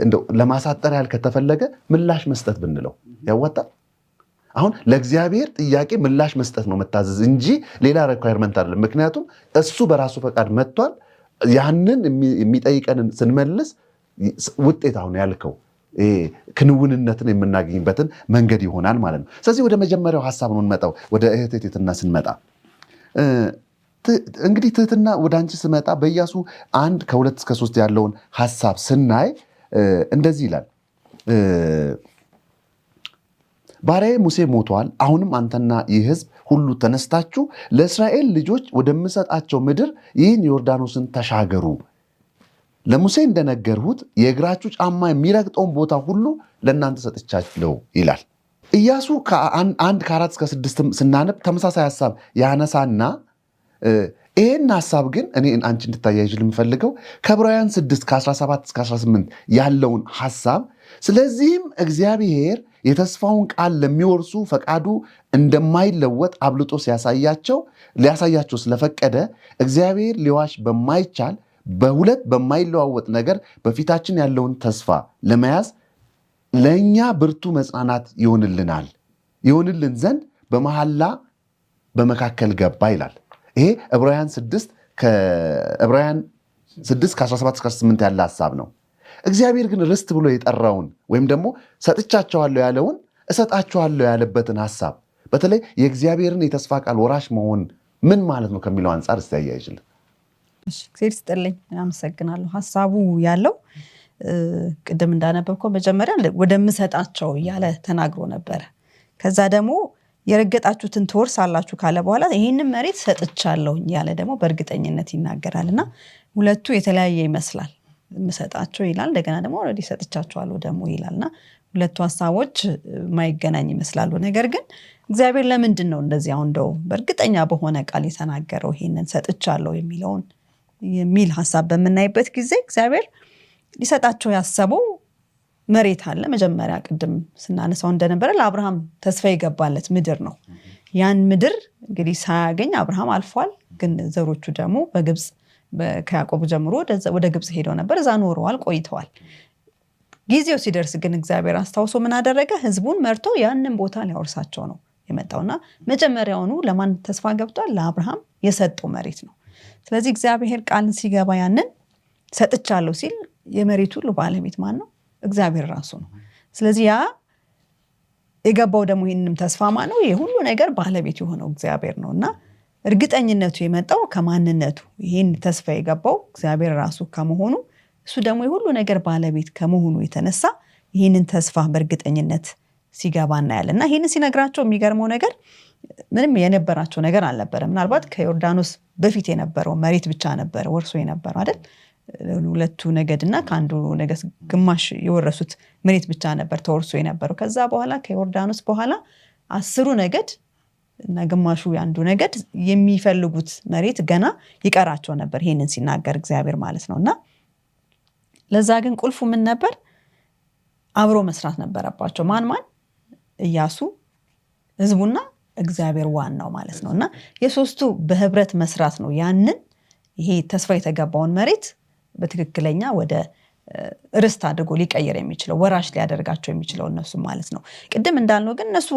እንደው ለማሳጠር ያህል ከተፈለገ ምላሽ መስጠት ብንለው ያዋጣል። አሁን ለእግዚአብሔር ጥያቄ ምላሽ መስጠት ነው መታዘዝ እንጂ ሌላ ሪኳየርመንት አይደለም። ምክንያቱም እሱ በራሱ ፈቃድ መጥቷል። ያንን የሚጠይቀንን ስንመልስ ውጤት አሁን ያልከው ክንውንነትን የምናገኝበትን መንገድ ይሆናል ማለት ነው። ስለዚህ ወደ መጀመሪያው ሀሳብ ነው እንመጣው። ወደ እህቴ ትሕትና ስንመጣ እንግዲህ ትሕትና ወደ አንቺ ስመጣ በኢያሱ 1 ከ2 እስከ 3 ያለውን ሀሳብ ስናይ እንደዚህ ይላል። ባሪያዬ ሙሴ ሞቷል። አሁንም አንተና ይህ ሕዝብ ሁሉ ተነስታችሁ ለእስራኤል ልጆች ወደምሰጣቸው ምድር ይህን ዮርዳኖስን ተሻገሩ። ለሙሴ እንደነገርሁት የእግራችሁ ጫማ የሚረግጠውን ቦታ ሁሉ ለእናንተ ሰጥቻለሁ ይላል። ኢያሱ ከ1 ከ4 እስከ 6 ስናነብ ተመሳሳይ ሀሳብ ያነሳና ይህን ሀሳብ ግን እኔ አንቺ እንድታያይዥ የምፈልገው ከዕብራውያን 6 ከ17 እስከ 18 ያለውን ሀሳብ ስለዚህም እግዚአብሔር የተስፋውን ቃል ለሚወርሱ ፈቃዱ እንደማይለወጥ አብልጦ ሊያሳያቸው ስለፈቀደ እግዚአብሔር ሊዋሽ በማይቻል በሁለት በማይለዋወጥ ነገር በፊታችን ያለውን ተስፋ ለመያዝ ለእኛ ብርቱ መጽናናት ይሆንልን ዘንድ በመሐላ በመካከል ገባ ይላል። ይሄ ዕብራውያን 6 ከ17 እስከ 18 ያለ ሀሳብ ነው። እግዚአብሔር ግን ርስት ብሎ የጠራውን ወይም ደግሞ ሰጥቻቸዋለሁ ያለውን እሰጣቸዋለሁ ያለበትን ሀሳብ በተለይ የእግዚአብሔርን የተስፋ ቃል ወራሽ መሆን ምን ማለት ነው ከሚለው አንጻር እስቲ ያያይዝልን። እግዚአብሔር ይስጥልኝ፣ አመሰግናለሁ። ሀሳቡ ያለው ቅድም እንዳነበብከው መጀመሪያ ወደምሰጣቸው እያለ ተናግሮ ነበረ። ከዛ ደግሞ የረገጣችሁትን ትወርሳላችሁ ካለ በኋላ ይህንን መሬት ሰጥቻለሁ እያለ ደግሞ በእርግጠኝነት ይናገራል እና ሁለቱ የተለያየ ይመስላል። የምሰጣቸው ይላል፣ እንደገና ደግሞ ኦልሬዲ ሰጥቻቸዋለሁ ደግሞ ይላልና ሁለቱ ሀሳቦች ማይገናኝ ይመስላሉ። ነገር ግን እግዚአብሔር ለምንድን ነው እንደዚህ አሁን እንደው በእርግጠኛ በሆነ ቃል የተናገረው ይሄንን ሰጥቻለሁ የሚል ሀሳብ በምናይበት ጊዜ እግዚአብሔር ሊሰጣቸው ያሰበው መሬት አለ። መጀመሪያ ቅድም ስናነሳው እንደነበረ ለአብርሃም ተስፋ የገባለት ምድር ነው። ያን ምድር እንግዲህ ሳያገኝ አብርሃም አልፏል። ግን ዘሮቹ ደግሞ በግብፅ ከያዕቆብ ጀምሮ ወደ ግብፅ ሄደው ነበር። እዛ ኖረዋል፣ ቆይተዋል። ጊዜው ሲደርስ ግን እግዚአብሔር አስታውሶ ምን አደረገ? ህዝቡን መርቶ ያንን ቦታ ሊያወርሳቸው ነው የመጣውና መጀመሪያውኑ ለማን ተስፋ ገብቷል? ለአብርሃም የሰጠው መሬት ነው። ስለዚህ እግዚአብሔር ቃል ሲገባ ያንን ሰጥቻለሁ ሲል የመሬቱ ሁሉ ባለቤት ማን ነው? እግዚአብሔር ራሱ ነው። ስለዚህ ያ የገባው ደግሞ ይህንንም ተስፋ ማነው? የሁሉ ነገር ባለቤት የሆነው እግዚአብሔር ነው እና እርግጠኝነቱ የመጣው ከማንነቱ ይህን ተስፋ የገባው እግዚአብሔር ራሱ ከመሆኑ እሱ ደግሞ የሁሉ ነገር ባለቤት ከመሆኑ የተነሳ ይህንን ተስፋ በእርግጠኝነት ሲገባ እናያለን። እና ይህንን ሲነግራቸው የሚገርመው ነገር ምንም የነበራቸው ነገር አልነበረም። ምናልባት ከዮርዳኖስ በፊት የነበረው መሬት ብቻ ነበረ ወርሶ የነበረው አይደል? ሁለቱ ነገድና ከአንዱ ነገድ ግማሽ የወረሱት መሬት ብቻ ነበር ተወርሶ የነበረው። ከዛ በኋላ ከዮርዳኖስ በኋላ 10 ነገድ እና ግማሹ ያንዱ ነገድ የሚፈልጉት መሬት ገና ይቀራቸው ነበር። ይሄንን ሲናገር እግዚአብሔር ማለት ነውና ለዛ ግን ቁልፉ ምን ነበር? አብሮ መስራት ነበረባቸው። ማን ኢያሱ፣ ህዝቡና እግዚአብሔር ዋናው ማለት ነውና የሶስቱ በህብረት መስራት ነው ያንን ይሄ ተስፋ የተገባውን መሬት በትክክለኛ ወደ ርስት አድርጎ ሊቀየር የሚችለው ወራሽ ሊያደርጋቸው የሚችለው እነሱ ማለት ነው። ቅድም እንዳልነው ግን እነሱ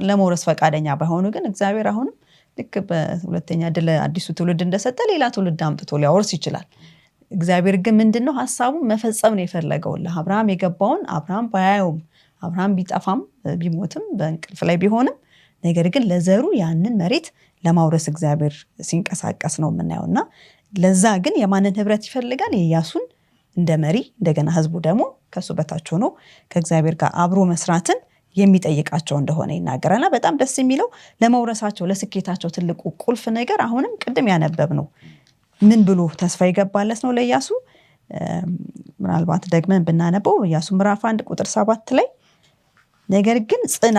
ለመውረስ ፈቃደኛ ባይሆኑ ግን እግዚአብሔር አሁንም ልክ በሁለተኛ ድል አዲሱ ትውልድ እንደሰጠ ሌላ ትውልድ አምጥቶ ሊያወርስ ይችላል። እግዚአብሔር ግን ምንድነው ሐሳቡ መፈጸም ነው የፈለገው። ለአብርሃም የገባውን አብርሃም ባያየውም አብርሃም ቢጠፋም ቢሞትም በእንቅልፍ ላይ ቢሆንም ነገር ግን ለዘሩ ያንን መሬት ለማውረስ እግዚአብሔር ሲንቀሳቀስ ነው የምናየውና ለዛ ግን የማንን ህብረት ይፈልጋል? የኢያሱን እንደ መሪ እንደገና ህዝቡ ደግሞ ከሱ በታች ሆኖ ከእግዚአብሔር ጋር አብሮ መስራትን የሚጠይቃቸው እንደሆነ ይናገራልና በጣም ደስ የሚለው ለመውረሳቸው ለስኬታቸው ትልቁ ቁልፍ ነገር አሁንም ቅድም ያነበብነው ምን ብሎ ተስፋ ይገባለት ነው ለኢያሱ። ምናልባት ደግመን ብናነበው ኢያሱ ምዕራፍ 1 ቁጥር 7 ላይ ነገር ግን ጽና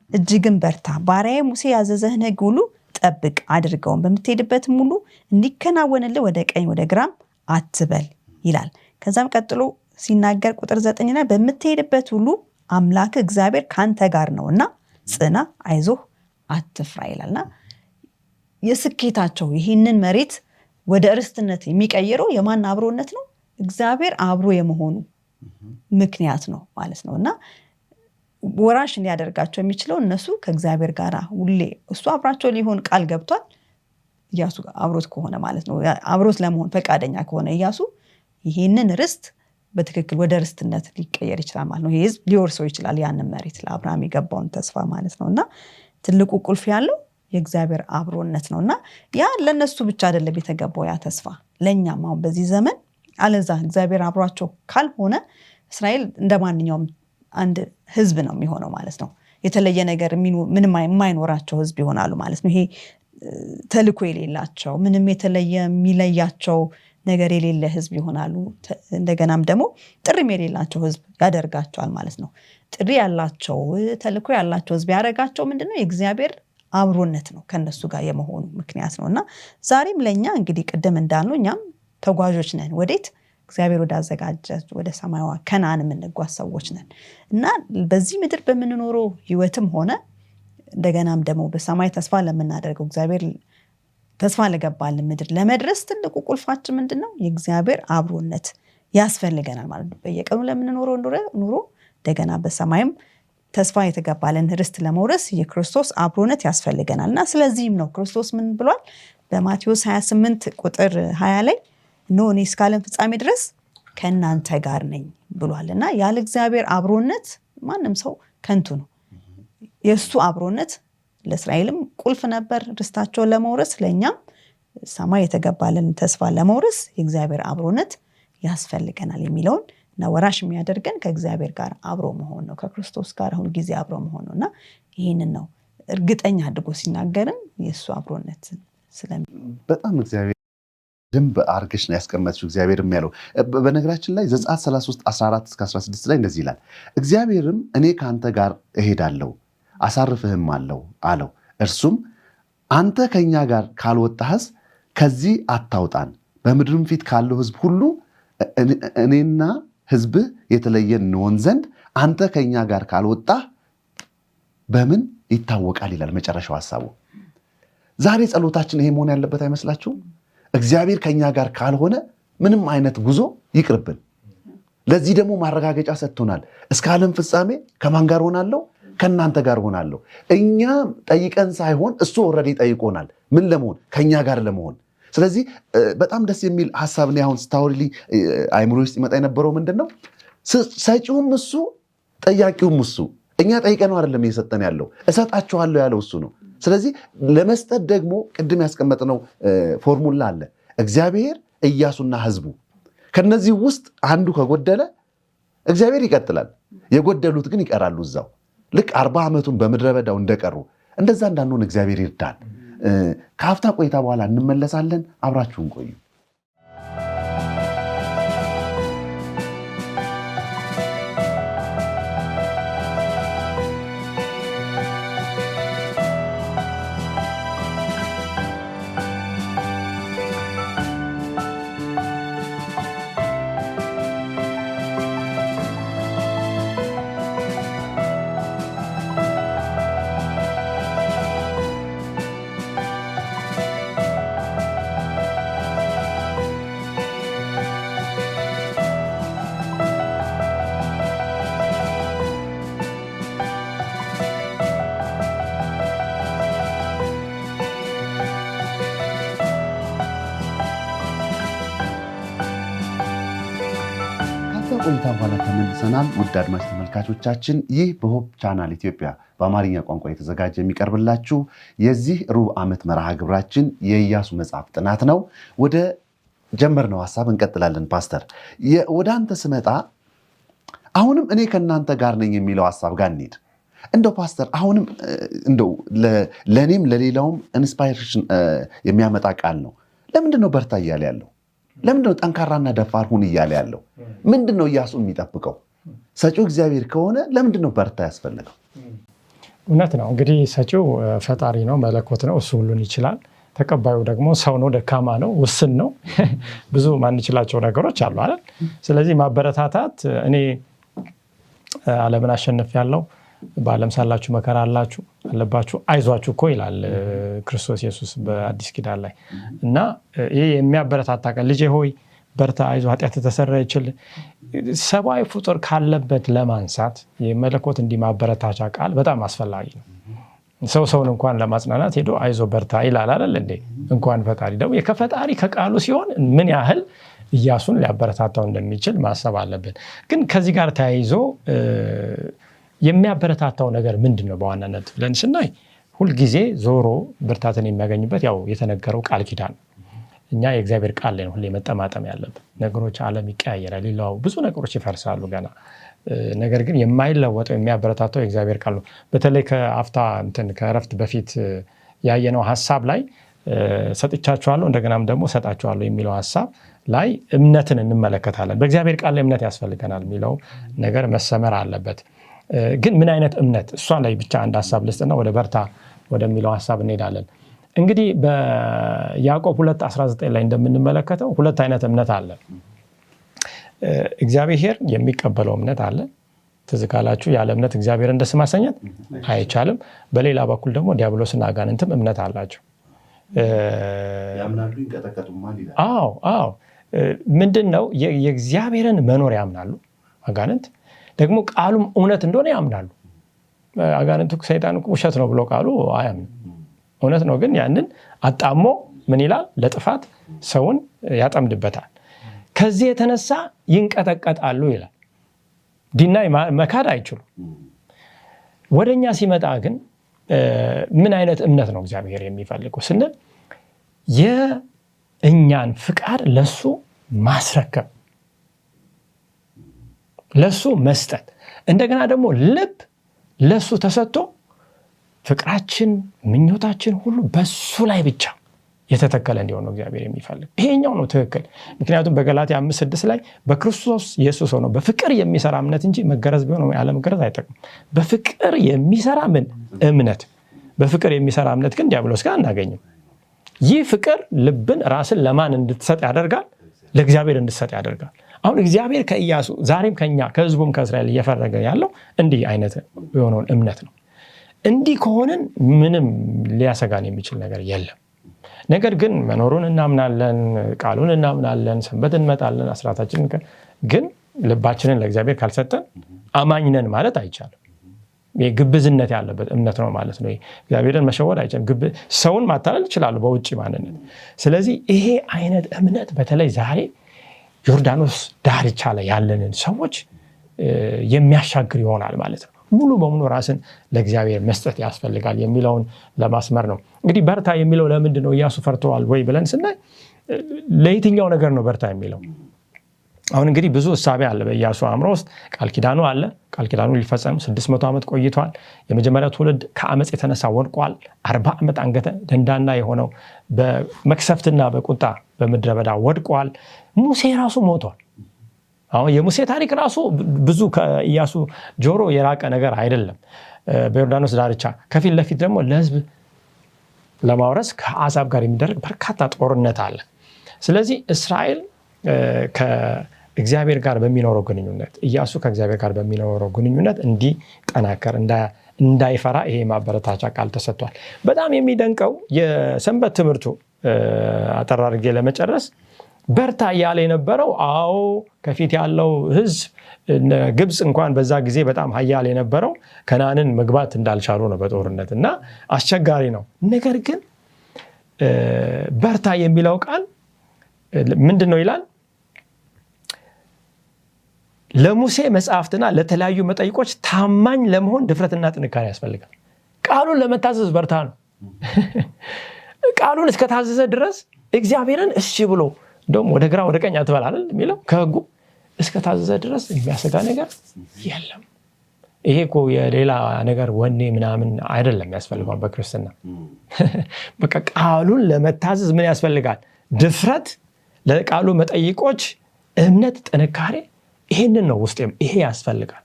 እጅግን በርታ፣ ባሪያዬ ሙሴ ያዘዘህን ሕግ ሁሉ ጠብቅ አድርገውን፣ በምትሄድበትም ሁሉ እንዲከናወንልህ ወደ ቀኝ ወደ ግራም አትበል ይላል። ከዛም ቀጥሎ ሲናገር ቁጥር 9 ላይ በምትሄድበት ሁሉ አምላክ እግዚአብሔር ካንተ ጋር ነውና ጽና፣ አይዞህ፣ አትፍራ ይላልና የስኬታቸው ይህንን መሬት ወደ ርስትነት የሚቀይረው የማን አብሮነት ነው? እግዚአብሔር አብሮ የመሆኑ ምክንያት ነው ማለት ነውና ወራሽ ሊያደርጋቸው የሚችለው እነሱ ከእግዚአብሔር ጋር ሁሌ እሱ አብራቸው ሊሆን ቃል ገብቷል። ኢያሱ አብሮት ከሆነ ማለት ነው አብሮት ለመሆን ፈቃደኛ ከሆነ ኢያሱ ይሄንን ርስት በትክክል ወደ ርስትነት ሊቀየር ይችላል ማለት ነው። ይሄ ህዝብ ሊወርሰው ይችላል ያንን መሬት ለአብርሃም የገባውን ተስፋ ማለት ነውና ትልቁ ቁልፍ ያለው የእግዚአብሔር አብሮነት ነውና ያ ለነሱ ብቻ አይደለም የተገባው ያ ተስፋ ለኛም አሁን በዚህ ዘመን አለዛ እግዚአብሔር አብሯቸው ካልሆነ እስራኤል እንደማንኛውም አንድ ህዝብ ነው የሚሆነው ማለት ነው። የተለየ ነገር ምንም የማይኖራቸው ህዝብ ይሆናሉ ማለት ነው። ይሄ ተልኮ የሌላቸው ምንም የተለየ የሚለያቸው ነገር የሌለ ህዝብ ይሆናሉ። እንደገናም ደግሞ ጥሪም የሌላቸው ህዝብ ያደርጋቸዋል ማለት ነው። ጥሪ ያላቸው ተልኮ ያላቸው ህዝብ ያደርጋቸው ምንድነው? የእግዚአብሔር አብሮነት ነው ከነሱ ጋር የመሆኑ ምክንያት ነውና ዛሬም ለኛ እንግዲህ ቅድም እንዳልነው እኛም ተጓዦች ነን። ወዴት? እግዚአብሔር ወዳዘጋጀ ወደ ሰማያዊ ከነዓን የምንጓዝ ሰዎች ነን እና በዚህ ምድር በምንኖረው ህይወትም ሆነ እንደገናም ደግሞ በሰማይ ተስፋ ለምናደርገው እግዚአብሔር ተስፋ ለገባልን ምድር ለመድረስ ትልቁ ቁልፋችን ምንድነው? የእግዚአብሔር አብሮነት ያስፈልገናል ማለት ነው። በየቀኑ ለምንኖረው ኑሮ እንደገና በሰማይም ተስፋ የተገባልን ርስት ለመውረስ የክርስቶስ አብሮነት ያስፈልገናልና ስለዚህም ነው ክርስቶስ ምን ብሏል? በማቴዎስ 28 ቁጥር 20 ላይ እነሆ እኔ እስከ ዓለም ፍጻሜ ድረስ ከእናንተ ጋር ነኝ ብሏልና ያለ እግዚአብሔር አብሮነት ማንም ሰው ከንቱ ነው። የእሱ አብሮነት ለእስራኤልም ቁልፍ ነበር ርስታቸውን ለመውረስ፣ ለእኛም ሰማይ የተገባልን ተስፋ ለመውረስ የእግዚአብሔር አብሮነት ያስፈልገናል የሚለውን እና ወራሽ የሚያደርገን ከእግዚአብሔር ጋር አብሮ መሆን ነው፣ ከክርስቶስ ጋር ሁል ጊዜ አብሮ መሆን ነውና ይህንን ነው እርግጠኛ አድርጎ ሲናገርን የእሱ አብሮነት በጣም እግዚአብሔር ድንብ አርገሽ ነው ያስቀመጥሽው። እግዚአብሔር የሚያለው በነገራችን ላይ ዘጸአት 33:14-16 ላይ እንደዚህ ይላል፣ እግዚአብሔርም እኔ ከአንተ ጋር እሄዳለሁ አሳርፍህም አለው። እርሱም አንተ ከኛ ጋር ካልወጣህስ ከዚህ አታውጣን፣ በምድርም ፊት ካለው ህዝብ ሁሉ እኔና ህዝብህ የተለየን እንሆን ዘንድ አንተ ከኛ ጋር ካልወጣህ በምን ይታወቃል ይላል መጨረሻው ሐሳቡ። ዛሬ ጸሎታችን ይሄ መሆን ያለበት አይመስላችሁም? እግዚአብሔር ከኛ ጋር ካልሆነ ምንም አይነት ጉዞ ይቅርብን። ለዚህ ደግሞ ማረጋገጫ ሰጥቶናል። እስከ ዓለም ፍጻሜ ከማን ጋር ሆናለሁ? ከእናንተ ጋር ሆናለሁ። እኛ ጠይቀን ሳይሆን እሱ ኦልሬዲ ጠይቆናል። ምን ለመሆን? ከኛ ጋር ለመሆን። ስለዚህ በጣም ደስ የሚል ሐሳብ ነው። አሁን ስታወሪልኝ አይምሮ ውስጥ ይመጣ የነበረው ምንድነው? ሰጪውም እሱ ጠያቂውም እሱ። እኛ ጠይቀነው አይደለም እየሰጠን ያለው፣ እሰጣችኋለሁ ያለው እሱ ነው። ስለዚህ ለመስጠት ደግሞ ቅድም ያስቀመጥነው ፎርሙላ አለ። እግዚአብሔር፣ ኢያሱና ህዝቡ። ከነዚህ ውስጥ አንዱ ከጎደለ እግዚአብሔር ይቀጥላል፣ የጎደሉት ግን ይቀራሉ እዛው። ልክ 40 ዓመቱን በምድረ በዳው እንደቀሩ እንደዛ እንዳንሆን እግዚአብሔር ይርዳን። ከአፍታ ቆይታ በኋላ እንመለሳለን። አብራችሁን ቆዩ። ቆይታ በኋላ ተመልሰናል። ውድ አድማጭ ተመልካቾቻችን፣ ይህ በሆፕ ቻናል ኢትዮጵያ በአማርኛ ቋንቋ የተዘጋጀ የሚቀርብላችሁ የዚህ ሩብ ዓመት መርሃ ግብራችን የኢያሱ መጽሐፍ ጥናት ነው። ወደ ጀመርነው ሀሳብ እንቀጥላለን። ፓስተር፣ ወደ አንተ ስመጣ አሁንም እኔ ከእናንተ ጋር ነኝ የሚለው ሀሳብ ጋር እንሂድ። እንደው ፓስተር አሁንም እንደው ለእኔም ለሌላውም ኢንስፓይሬሽን የሚያመጣ ቃል ነው። ለምንድን ነው በርታ እያለ ያለው? ለምንድን ነው ጠንካራና ደፋር ሁን እያለ ያለው? ምንድን ነው ኢያሱን የሚጠብቀው? ሰጪው እግዚአብሔር ከሆነ ለምንድን ነው በርታ ያስፈልገው? እውነት ነው። እንግዲህ ሰጪው ፈጣሪ ነው፣ መለኮት ነው፣ እሱ ሁሉን ይችላል። ተቀባዩ ደግሞ ሰው ነው፣ ደካማ ነው፣ ውስን ነው። ብዙ ማንችላቸው ነገሮች አሉ አይደል? ስለዚህ ማበረታታት እኔ ዓለምን አሸንፍ ያለው በዓለም ሳላችሁ መከራ አለባችሁ አይዟችሁ እኮ ይላል ክርስቶስ ኢየሱስ በአዲስ ኪዳን ላይ። እና ይህ የሚያበረታታ ቃል ልጄ ሆይ በርታ፣ አይዞህ፣ ኃጢአት ተሰራ ይችል ሰብአዊ ፍጡር ካለበት ለማንሳት የመለኮት እንዲህ ማበረታቻ ቃል በጣም አስፈላጊ ነው። ሰውን እንኳን ለማጽናናት ሄዶ አይዞ በርታ ይላል አይደል እንዴ? እንኳን ፈጣሪ ደግሞ ከፈጣሪ ከቃሉ ሲሆን ምን ያህል ኢያሱን ሊያበረታታው እንደሚችል ማሰብ አለብን። ግን ከዚህ ጋር ተያይዞ የሚያበረታታው ነገር ምንድን ነው በዋናነት ብለን ስናይ ሁልጊዜ ዞሮ ብርታትን የሚያገኝበት ያው የተነገረው ቃል ኪዳን ነው። እኛ የእግዚአብሔር ቃል ላይ ነው ሁሌ መጠማጠም ያለብን። ነገሮች ዓለም ይቀያየራል፣ ሌላው ብዙ ነገሮች ይፈርሳሉ ገና። ነገር ግን የማይለወጠው የሚያበረታታው የእግዚአብሔር ቃል ነው። በተለይ ከአፍታ ከእረፍት በፊት ያየነው ሀሳብ ላይ ሰጥቻችኋለሁ እንደገናም ደግሞ ሰጣችኋለሁ የሚለው ሀሳብ ላይ እምነትን እንመለከታለን። በእግዚአብሔር ቃል ላይ እምነት ያስፈልገናል የሚለው ነገር መሰመር አለበት። ግን ምን አይነት እምነት? እሷ ላይ ብቻ አንድ ሀሳብ ልስጥና ወደ በርታ ወደሚለው ሀሳብ እንሄዳለን። እንግዲህ በያዕቆብ 2:19 ላይ እንደምንመለከተው ሁለት አይነት እምነት አለ። እግዚአብሔር የሚቀበለው እምነት አለ። ትዝ ካላችሁ ያለ እምነት እግዚአብሔርን ደስ ማሰኘት አይቻልም። በሌላ በኩል ደግሞ ዲያብሎስና አጋንንትም እምነት አላቸው። ያምናሉ፣ ይንቀጠቀጡማል ይላል። አዎ ምንድን ነው? የእግዚአብሔርን መኖር ያምናሉ። አጋንንት ደግሞ ቃሉም እውነት እንደሆነ ያምናሉ። አጋንንቱ ሰይጣን ውሸት ነው ብሎ ቃሉ አያምንም። እውነት ነው፣ ግን ያንን አጣሞ ምን ይላል? ለጥፋት ሰውን ያጠምድበታል። ከዚህ የተነሳ ይንቀጠቀጣሉ ይላል። ዲናይ መካድ አይችሉም። ወደኛ ሲመጣ ግን ምን አይነት እምነት ነው እግዚአብሔር የሚፈልገው ስንል የእኛን ፍቃድ ለሱ ማስረከብ፣ ለሱ መስጠት፣ እንደገና ደግሞ ልብ ለሱ ተሰጥቶ ፍቅራችን ምኞታችን ሁሉ በሱ ላይ ብቻ የተተከለ እንዲሆን እግዚአብሔር የሚፈልግ። ይሄኛው ነው ትክክል። ምክንያቱም በገላትያ 5:6 ላይ በክርስቶስ ኢየሱስ ሆኖ በፍቅር የሚሰራ እምነት እንጂ መገረዝ ቢሆን ያለ መገረዝ አይጠቅም። በፍቅር የሚሰራ እምነት፣ በፍቅር የሚሰራ እምነት ግን ዲያብሎስ ጋር አናገኝም። ይህ ፍቅር ልብን ራስን ለማን እንድትሰጥ ያደርጋል? ለእግዚአብሔር እንድትሰጥ ያደርጋል። አሁን እግዚአብሔር ከኢያሱ ዛሬም ከኛ ከህዝቡም ከእስራኤል እየፈረገ ያለው እንዲህ አይነት የሆነውን እምነት ነው። እንዲህ ከሆንን ምንም ሊያሰጋን የሚችል ነገር የለም። ነገር ግን መኖሩን እናምናለን፣ ቃሉን እናምናለን፣ ሰንበት እንመጣለን፣ አስራታችንን ግን ልባችንን ለእግዚአብሔር ካልሰጠን አማኝነን ማለት አይቻልም። ግብዝነት ያለበት እምነት ነው ማለት ነው። እግዚአብሔርን መሸወድ አይቻልም። ሰውን ማታለል ይችላሉ በውጭ ማንነት። ስለዚህ ይሄ አይነት እምነት በተለይ ዛሬ ዮርዳኖስ ዳርቻ ላይ ያለንን ሰዎች የሚያሻግር ይሆናል ማለት ነው። ሙሉ በሙሉ ራስን ለእግዚአብሔር መስጠት ያስፈልጋል የሚለውን ለማስመር ነው። እንግዲህ በርታ የሚለው ለምንድን ነው ኢያሱ ፈርተዋል ወይ ብለን ስናይ ለየትኛው ነገር ነው በርታ የሚለው? አሁን እንግዲህ ብዙ እሳቤ አለ በኢያሱ አእምሮ ውስጥ። ቃል ኪዳኑ አለ። ቃል ኪዳኑ ሊፈጸም 600 ዓመት ቆይቷል። የመጀመሪያው ትውልድ ከአመፅ የተነሳ ወድቋል። 40 ዓመት አንገተ ደንዳና የሆነው በመክሰፍትና በቁጣ በምድረ በዳ ወድቋል። ሙሴ ራሱ ሞቷል። አሁን የሙሴ ታሪክ ራሱ ብዙ ከኢያሱ ጆሮ የራቀ ነገር አይደለም። በዮርዳኖስ ዳርቻ ከፊት ለፊት ደግሞ ለህዝብ ለማውረስ ከአሕዛብ ጋር የሚደረግ በርካታ ጦርነት አለ። ስለዚህ እስራኤል ከእግዚአብሔር ጋር በሚኖረው ግንኙነት ኢያሱ ከእግዚአብሔር ጋር በሚኖረው ግንኙነት እንዲጠናከር እንዳይፈራ ይሄ ማበረታቻ ቃል ተሰጥቷል። በጣም የሚደንቀው የሰንበት ትምህርቱ አጠር አድርጌ ለመጨረስ በርታ እያለ የነበረው አዎ ከፊት ያለው ህዝብ ግብፅ እንኳን በዛ ጊዜ በጣም ኃያል የነበረው ከነዓንን መግባት እንዳልቻሉ ነው በጦርነት እና አስቸጋሪ ነው። ነገር ግን በርታ የሚለው ቃል ምንድን ነው ይላል? ለሙሴ መጽሐፍትና ለተለያዩ መጠይቆች ታማኝ ለመሆን ድፍረትና ጥንካሬ ያስፈልጋል። ቃሉን ለመታዘዝ በርታ ነው። ቃሉን እስከታዘዘ ድረስ እግዚአብሔርን እሺ ብሎ እንደውም ወደ ግራ ወደ ቀኝ አትበል አይደል የሚለው ከህጉ እስከታዘዘ ድረስ የሚያሰጋ ነገር የለም። ይሄ እኮ የሌላ ነገር ወኔ ምናምን አይደለም ያስፈልጋል በክርስትና። በቃ ቃሉን ለመታዘዝ ምን ያስፈልጋል? ድፍረት፣ ለቃሉ መጠይቆች እምነት፣ ጥንካሬ። ይሄንን ነው ውስጤም ይሄ ያስፈልጋል።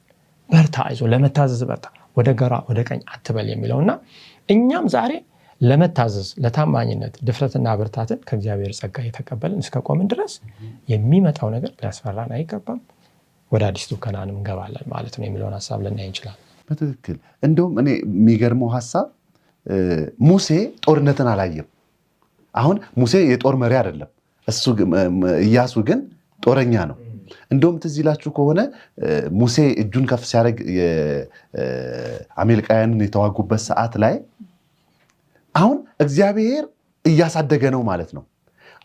በርታ፣ አይዞህ፣ ለመታዘዝ በርታ፣ ወደ ግራ ወደ ቀኝ አትበል የሚለውና እኛም ዛሬ ለመታዘዝ ለታማኝነት ድፍረትና ብርታትን ከእግዚአብሔር ጸጋ የተቀበልን እስከቆምን ድረስ የሚመጣው ነገር ሊያስፈራን አይገባም። ወደ አዲስቱ ከነዓንም እንገባለን ማለት ነው የሚለውን ሐሳብ ልናይ እንችላለን። በትክክል እንደውም እኔ የሚገርመው ሐሳብ ሙሴ ጦርነትን አላየም። አሁን ሙሴ የጦር መሪ አይደለም፣ ኢያሱ ግን ጦረኛ ነው። እንደውም ትዝ ይላችሁ ከሆነ ሙሴ እጁን ከፍ ሲያደርግ አሜሪካውያንን የተዋጉበት ሰዓት ላይ አሁን እግዚአብሔር እያሳደገ ነው ማለት ነው።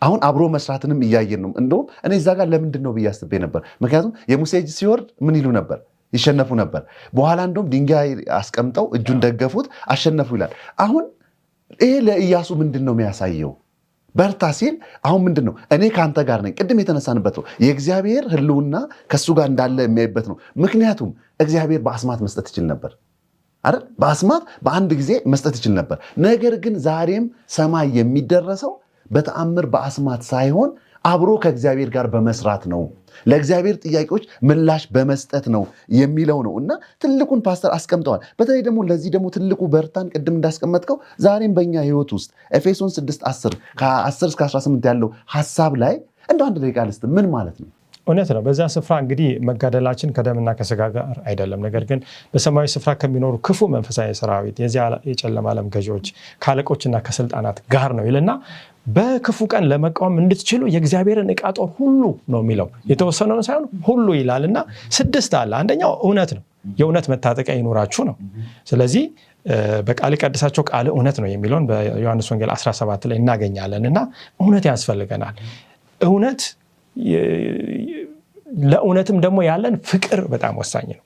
አሁን አብሮ መስራትንም እያየን ነው። እንደውም እኔ እዛ ጋር ለምንድን ነው ብዬ አስቤ ነበር። ምክንያቱም የሙሴ እጅ ሲወርድ ምን ይሉ ነበር? ይሸነፉ ነበር። በኋላ እንደውም ድንጋይ አስቀምጠው እጁን ደገፉት፣ አሸነፉ ይላል። አሁን ይሄ ለኢያሱ ምንድን ነው የሚያሳየው? በርታ ሲል አሁን ምንድን ነው? እኔ ከአንተ ጋር ነኝ። ቅድም የተነሳንበት ነው። የእግዚአብሔር ሕልውና ከሱ ጋር እንዳለ የሚያይበት ነው። ምክንያቱም እግዚአብሔር በአስማት መስጠት ይችል ነበር አይደል? በአስማት በአንድ ጊዜ መስጠት ይችል ነበር። ነገር ግን ዛሬም ሰማይ የሚደረሰው በተአምር በአስማት ሳይሆን አብሮ ከእግዚአብሔር ጋር በመስራት ነው፣ ለእግዚአብሔር ጥያቄዎች ምላሽ በመስጠት ነው የሚለው ነው እና ትልቁን ፓስተር አስቀምጠዋል። በተለይ ደግሞ ለዚህ ደግሞ ትልቁ በርታን ቅድም እንዳስቀመጥከው ዛሬም በእኛ ህይወት ውስጥ ኤፌሶን 6:10 ከ10 እስከ 18 ያለው ሀሳብ ላይ እንደ አንድ ደቂቃ ልስጥ ምን ማለት ነው? እውነት ነው። በዛ ስፍራ እንግዲህ መጋደላችን ከደምና ከስጋ ጋር አይደለም፣ ነገር ግን በሰማያዊ ስፍራ ከሚኖሩ ክፉ መንፈሳዊ ሰራዊት የዚህ የጨለማ ዓለም ገዢዎች ከአለቆችና ከስልጣናት ጋር ነው ይልና በክፉ ቀን ለመቃወም እንድትችሉ የእግዚአብሔርን ዕቃ ጦር ሁሉ ነው የሚለው። የተወሰነውን ሳይሆን ሁሉ ይላልና 6 አለ። አንደኛው እውነት ነው። የእውነት መታጠቂያ ይኖራችሁ ነው። ስለዚህ በቃል ቀድሳቸው ቃል እውነት ነው የሚለውን በዮሐንስ ወንጌል 17 ላይ እናገኛለን እና እውነት ያስፈልገናል። እውነት ለእውነትም ደግሞ ያለን ፍቅር በጣም ወሳኝ ነው።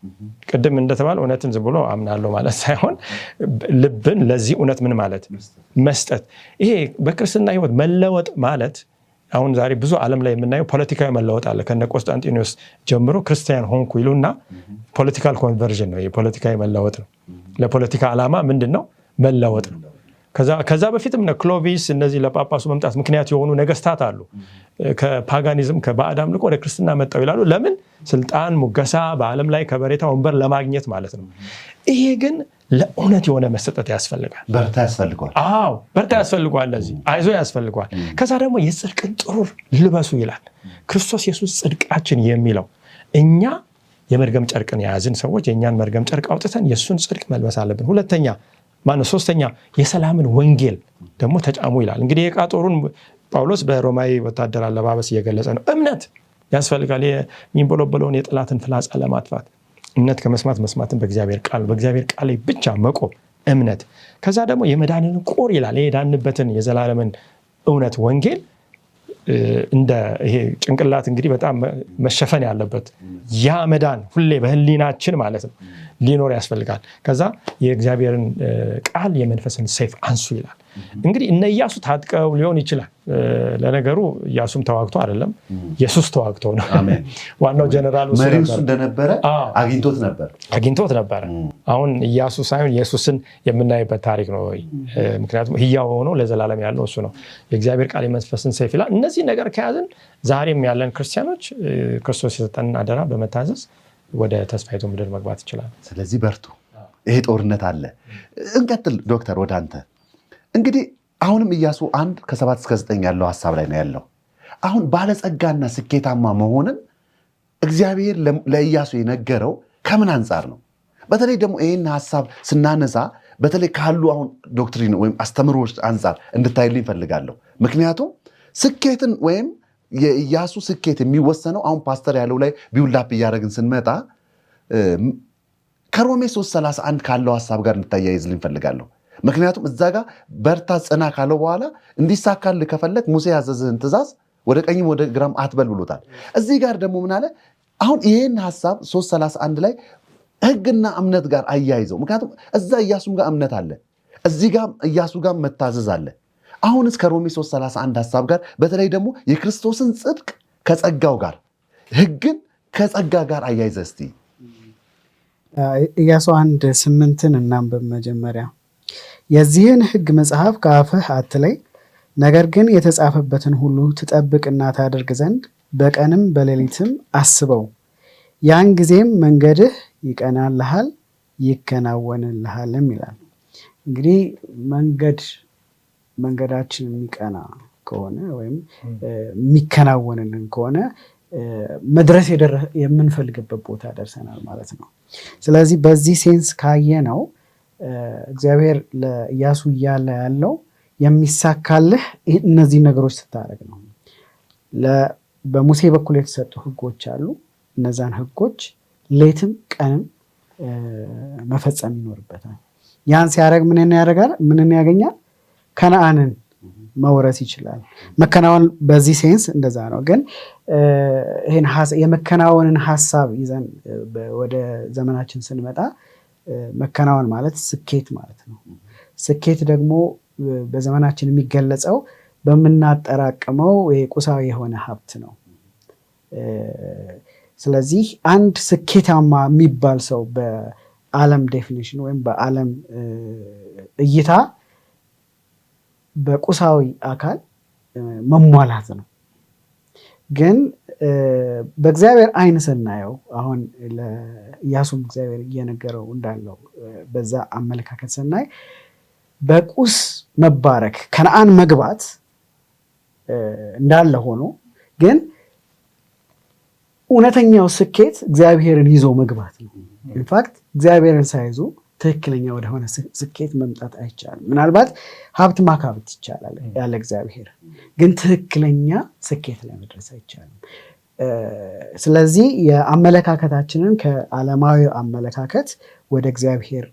ቅድም እንደተባለ እውነትን ዝም ብሎ አምናለሁ ማለት ሳይሆን ልብን ለዚህ እውነት ምን ማለት መስጠት። ይሄ በክርስትና ህይወት መለወጥ ማለት አሁን ዛሬ ብዙ ዓለም ላይ የምናየው ፖለቲካዊ መለወጥ አለ። ከነ ቆስጠንጢኖስ ጀምሮ ክርስቲያን ሆንኩ ይሉና ፖለቲካል ኮንቨርዥን ነው፣ የፖለቲካዊ መለወጥ ነው። ለፖለቲካ ዓላማ ምንድን ነው? መለወጥ ነው። ከዛ በፊትም ክሎቪስ እነዚህ ለጳጳሱ መምጣት ምክንያት የሆኑ ነገስታት አሉ። ከፓጋኒዝም ከባዕድ አምልኮ ወደ ክርስትና መጣው ይላሉ። ለምን? ስልጣን፣ ሙገሳ፣ በዓለም ላይ ከበሬታ ወንበር ለማግኘት ማለት ነው። ይሄ ግን ለእውነት የሆነ መሰጠት ያስፈልጋል። በርታ ያስፈልገዋል። አዎ በርታ ያስፈልገዋል። ለዚህ አይዞ ያስፈልገዋል። ከዛ ደግሞ የጽድቅን ጥሩር ልበሱ ይላል። ክርስቶስ ኢየሱስ ጽድቃችን የሚለው እኛ የመርገም ጨርቅን የያዝን ሰዎች የእኛን መርገም ጨርቅ አውጥተን የእሱን ጽድቅ መልበስ አለብን። ሶስተኛ የሰላምን ወንጌል ደግሞ ተጫሙ ይላል። እንግዲህ የዕቃ ጦሩን ጳውሎስ በሮማዊ ወታደር አለባበስ እየገለጸ ነው። እምነት ያስፈልጋል፣ የሚንበለበለውን የጠላትን ፍላጻ ለማጥፋት። እምነት ከመስማት መስማትን በእግዚአብሔር ቃል ላይ ብቻ መቆም እምነት። ከዛ ደግሞ የመዳንን ቁር ይላል። የዳንበትን የዘላለምን እውነት ወንጌል እንደ ይሄ ጭንቅላት እንግዲህ በጣም መሸፈን ያለበት ያ መዳን ሁሌ በህሊናችን ማለት ነው ሊኖር ያስፈልጋል። ከዛ የእግዚአብሔርን ቃል የመንፈስን ሰይፍ አንሱ ይላል። እንግዲህ እነ ኢያሱ ታጥቀው ሊሆን ይችላል። ለነገሩ ኢያሱም ተዋግቶ አይደለም ኢየሱስ ተዋግቶ ነው። ዋናው ጀነራል መሪው እሱ እንደነበረ አግኝቶት ነበር። አሁን ኢያሱ ሳይሆን ኢየሱስን የምናይበት ታሪክ ነው። ምክንያቱም ሕያው ሆኖ ለዘላለም ያለው እሱ ነው። የእግዚአብሔር ቃል የመንፈስን ሰይፍ ይላል። እነዚህ ነገር ከያዝን ዛሬም ያለን ክርስቲያኖች ክርስቶስ የሰጠንን አደራ በመታዘዝ ወደ ተስፋይቱ ምድር መግባት ይችላል። ስለዚህ በርቱ። ይሄ ጦርነት አለ። እንቀጥል ዶክተር ወደ አንተ። እንግዲህ አሁንም ኢያሱ 1:7-9 ያለው ሐሳብ ላይ ነው ያለው። አሁን ባለጸጋና ስኬታማ መሆንን እግዚአብሔር ለኢያሱ የነገረው ከምን አንጻር ነው? በተለይ ደግሞ ይህን ሐሳብ ስናነሳ በተለይ ካሉ አሁን ዶክትሪን ወይም አስተምሮች አንጻር እንድታይልኝ እፈልጋለሁ። ምክንያቱም ስኬትን ወይም የኢያሱ ስኬት የሚወሰነው አሁን ፓስተር ያለው ላይ ቢውላፕ እያደረግን ስንመጣ ከሮሜ 3:31 ካለው ሐሳብ ጋር እንድታያይዝልኝ እፈልጋለሁ። ምክንያቱም እዛ ጋር በርታ ጽና ካለው በኋላ እንዲሳካልህ ከፈለግ ሙሴ ያዘዝህን ትእዛዝ ወደ ቀኝም ወደ ግራም አትበል ብሎታል። እዚህ ጋር ደግሞ ምን አለ? አሁን ይህን ሐሳብ 3:31 ላይ ሕግና እምነት ጋር አያይዘው። ምክንያቱም እዛ ኢያሱም ጋር እምነት አለ፣ እዚህ ጋር ኢያሱ ጋር መታዘዝ አለ። አሁን እስከ ሮሜ 3:31 ሐሳብ ጋር በተለይ ደግሞ የክርስቶስን ጽድቅ ከጸጋው ጋር ሕግን ከጸጋ ጋር አያይዘ እስቲ ኢያሱ 1:8 እናንብብ መጀመሪያ። የዚህን ሕግ መጽሐፍ ከአፍህ አትለይ፣ ነገር ግን የተጻፈበትን ሁሉ ትጠብቅና ታደርግ ዘንድ በቀንም በሌሊትም አስበው፣ ያን ጊዜም መንገድህ ይቀናልሃል ይከናወንልሃልም ይላል። እንግዲህ መንገዳችን የሚቀና ከሆነ ወይም የሚከናወንልን ከሆነ መድረስ የምንፈልግበት ቦታ ደርሰናል ማለት ነው። ስለዚህ በዚህ ሴንስ ካየ ነው እግዚአብሔር ለኢያሱ እያለ ያለው የሚሳካልህ እነዚህ ነገሮች ስታደርግ ነው። በሙሴ በኩል የተሰጡ ሕጎች አሉ። እነዛን ሕጎች ሌትም ቀንም መፈጸም ይኖርበታል። ያን ሲያደርግ ምንን ያገኛል? ከነአንን መውረስ ይችላል። መከናወን በዚህ ሴንስ እንደዛ ነው። ግን ይህን የመከናወንን ሀሳብ ይዘን ወደ ዘመናችን ስንመጣ መከናወን ማለት ስኬት ማለት ነው። ስኬት ደግሞ በዘመናችን የሚገለጸው በምናጠራቅመው ቁሳዊ የሆነ ሀብት ነው። ስለዚህ አንድ ስኬታማ የሚባል ሰው በዓለም ዴፊኒሽን ወይም በዓለም እይታ በቁሳዊ አካል መሟላት ነው። ግን በእግዚአብሔር ዓይን ስናየው አሁን ለኢያሱም እግዚአብሔር እየነገረው እንዳለው በዛ አመለካከት ስናይ በቁስ መባረክ ከነአን መግባት እንዳለ ሆኖ ግን እውነተኛው ስኬት እግዚአብሔርን ይዞ መግባት ነው። ኢንፋክት እግዚአብሔርን ሳይዙ ትክክለኛ ወደሆነ ስኬት መምጣት አይቻልም። ምናልባት ሀብት ማካበት ይቻላል ያለ እግዚአብሔር፣ ግን ትክክለኛ ስኬት ላይ መድረስ አይቻልም። ስለዚህ የአመለካከታችንን ከዓለማዊ አመለካከት ወደ እግዚአብሔር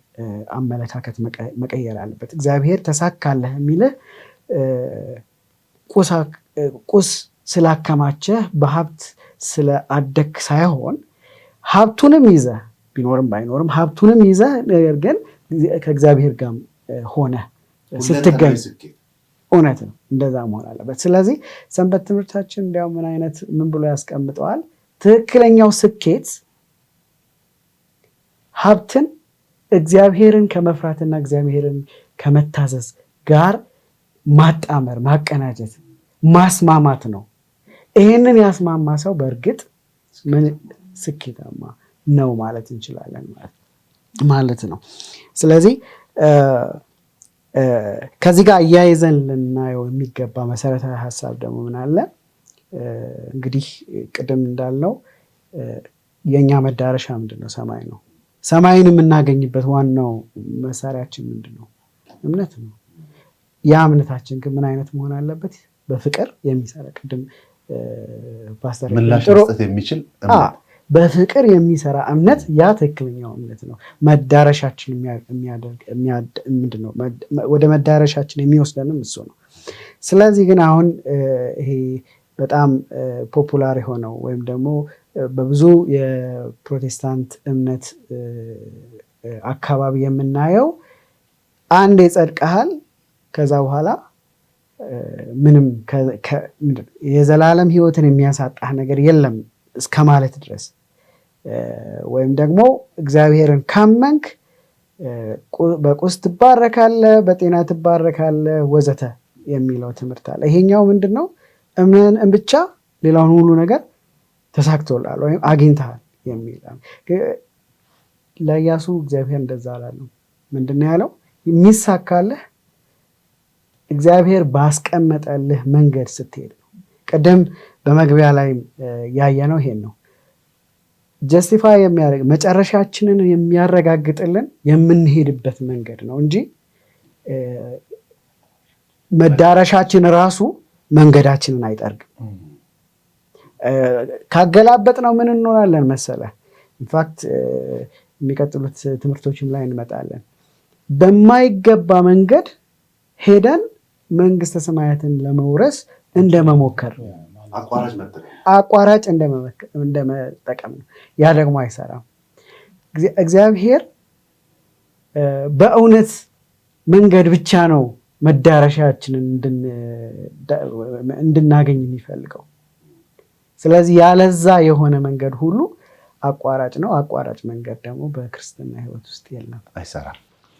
አመለካከት መቀየር አለበት። እግዚአብሔር ተሳካለህ የሚልህ ቁስ ስላከማቸህ በሀብት ስለአደግ ሳይሆን ሀብቱንም ይዘህ ቢኖርም ባይኖርም ሀብቱንም ይዘህ ነገር ግን ከእግዚአብሔር ጋር ሆነ ስትገኝ እውነት ነው። እንደዛ መሆን አለበት። ስለዚህ ሰንበት ትምህርታችን እንዲያው ምን ብሎ ያስቀምጠዋል? ትክክለኛው ስኬት ሀብትን እግዚአብሔርን ከመፍራትና እግዚአብሔርን ከመታዘዝ ጋር ማጣመር፣ ማቀናጀት፣ ማስማማት ነው። ይህንን ያስማማ ሰው በእርግጥ ስኬታማ ነው ማለት እንችላለን ማለት ነው። ስለዚህ ከዚህ ጋር እያይዘን ልናየው የሚገባ መሰረታዊ ሀሳብ ደግሞ ምን አለ? እንግዲህ ቅድም እንዳልነው የእኛ መዳረሻ ምንድን ነው? ሰማይ ነው። ሰማይን የምናገኝበት ዋናው መሳሪያችን ምንድን ነው? እምነት ነው። ያ እምነታችን ግን ምን አይነት መሆን አለበት? በፍቅር የሚሰራ ቅድም ፓስተር ምላሽ መስጠት የሚችል በፍቅር የሚሰራ እምነት ያ ትክክለኛው እምነት ነው። መዳረሻችን ምንድነው? ወደ መዳረሻችን የሚወስደንም እሱ ነው። ስለዚህ ግን አሁን ይሄ በጣም ፖፑላር የሆነው ወይም ደግሞ በብዙ የፕሮቴስታንት እምነት አካባቢ የምናየው አንድ የጸድቀሃል ከዛ በኋላ ምንም የዘላለም ህይወትን የሚያሳጣህ ነገር የለም እስከ ማለት ድረስ ወይም ደግሞ እግዚአብሔርን ካመንክ በቁስ ትባረካለህ፣ በጤና ትባረካለህ ወዘተ የሚለው ትምህርት አለ። ይሄኛው ምንድነው? እምነን ብቻ ሌላውን ሁሉ ነገር ተሳክቶልሃል ወይም አግኝተሃል የሚል። ለኢያሱ እግዚአብሔር እንደዛ አላለም። ምንድነው ያለው? የሚሳካልህ እግዚአብሔር ባስቀመጠልህ መንገድ ስትሄድ ነው። ቀደም በመግቢያ ላይ ያየነው ይሄን ነው። ጀስቲፋይ የሚያደርግ መጨረሻችንን የሚያረጋግጥልን የምንሄድበት መንገድ ነው እንጂ መዳረሻችን ራሱ መንገዳችንን አይጠርግም። ካገላበጥ ነው ምን እንሆናለን መሰለ? ኢንፋክት የሚቀጥሉት ትምህርቶችም ላይ እንመጣለን። በማይገባ መንገድ ሄደን መንግስተ ሰማያትን ለመውረስ እንደመሞከር አቋራጭ እንደመጠቀም ነው። ያ ደግሞ አይሰራም። እግዚአብሔር በእውነት መንገድ ብቻ ነው መዳረሻችንን እንድናገኝ የሚፈልገው። ስለዚህ ያለዛ የሆነ መንገድ ሁሉ አቋራጭ ነው። አቋራጭ መንገድ ደግሞ በክርስትና ህይወት ውስጥ የለም፣ አይሰራም።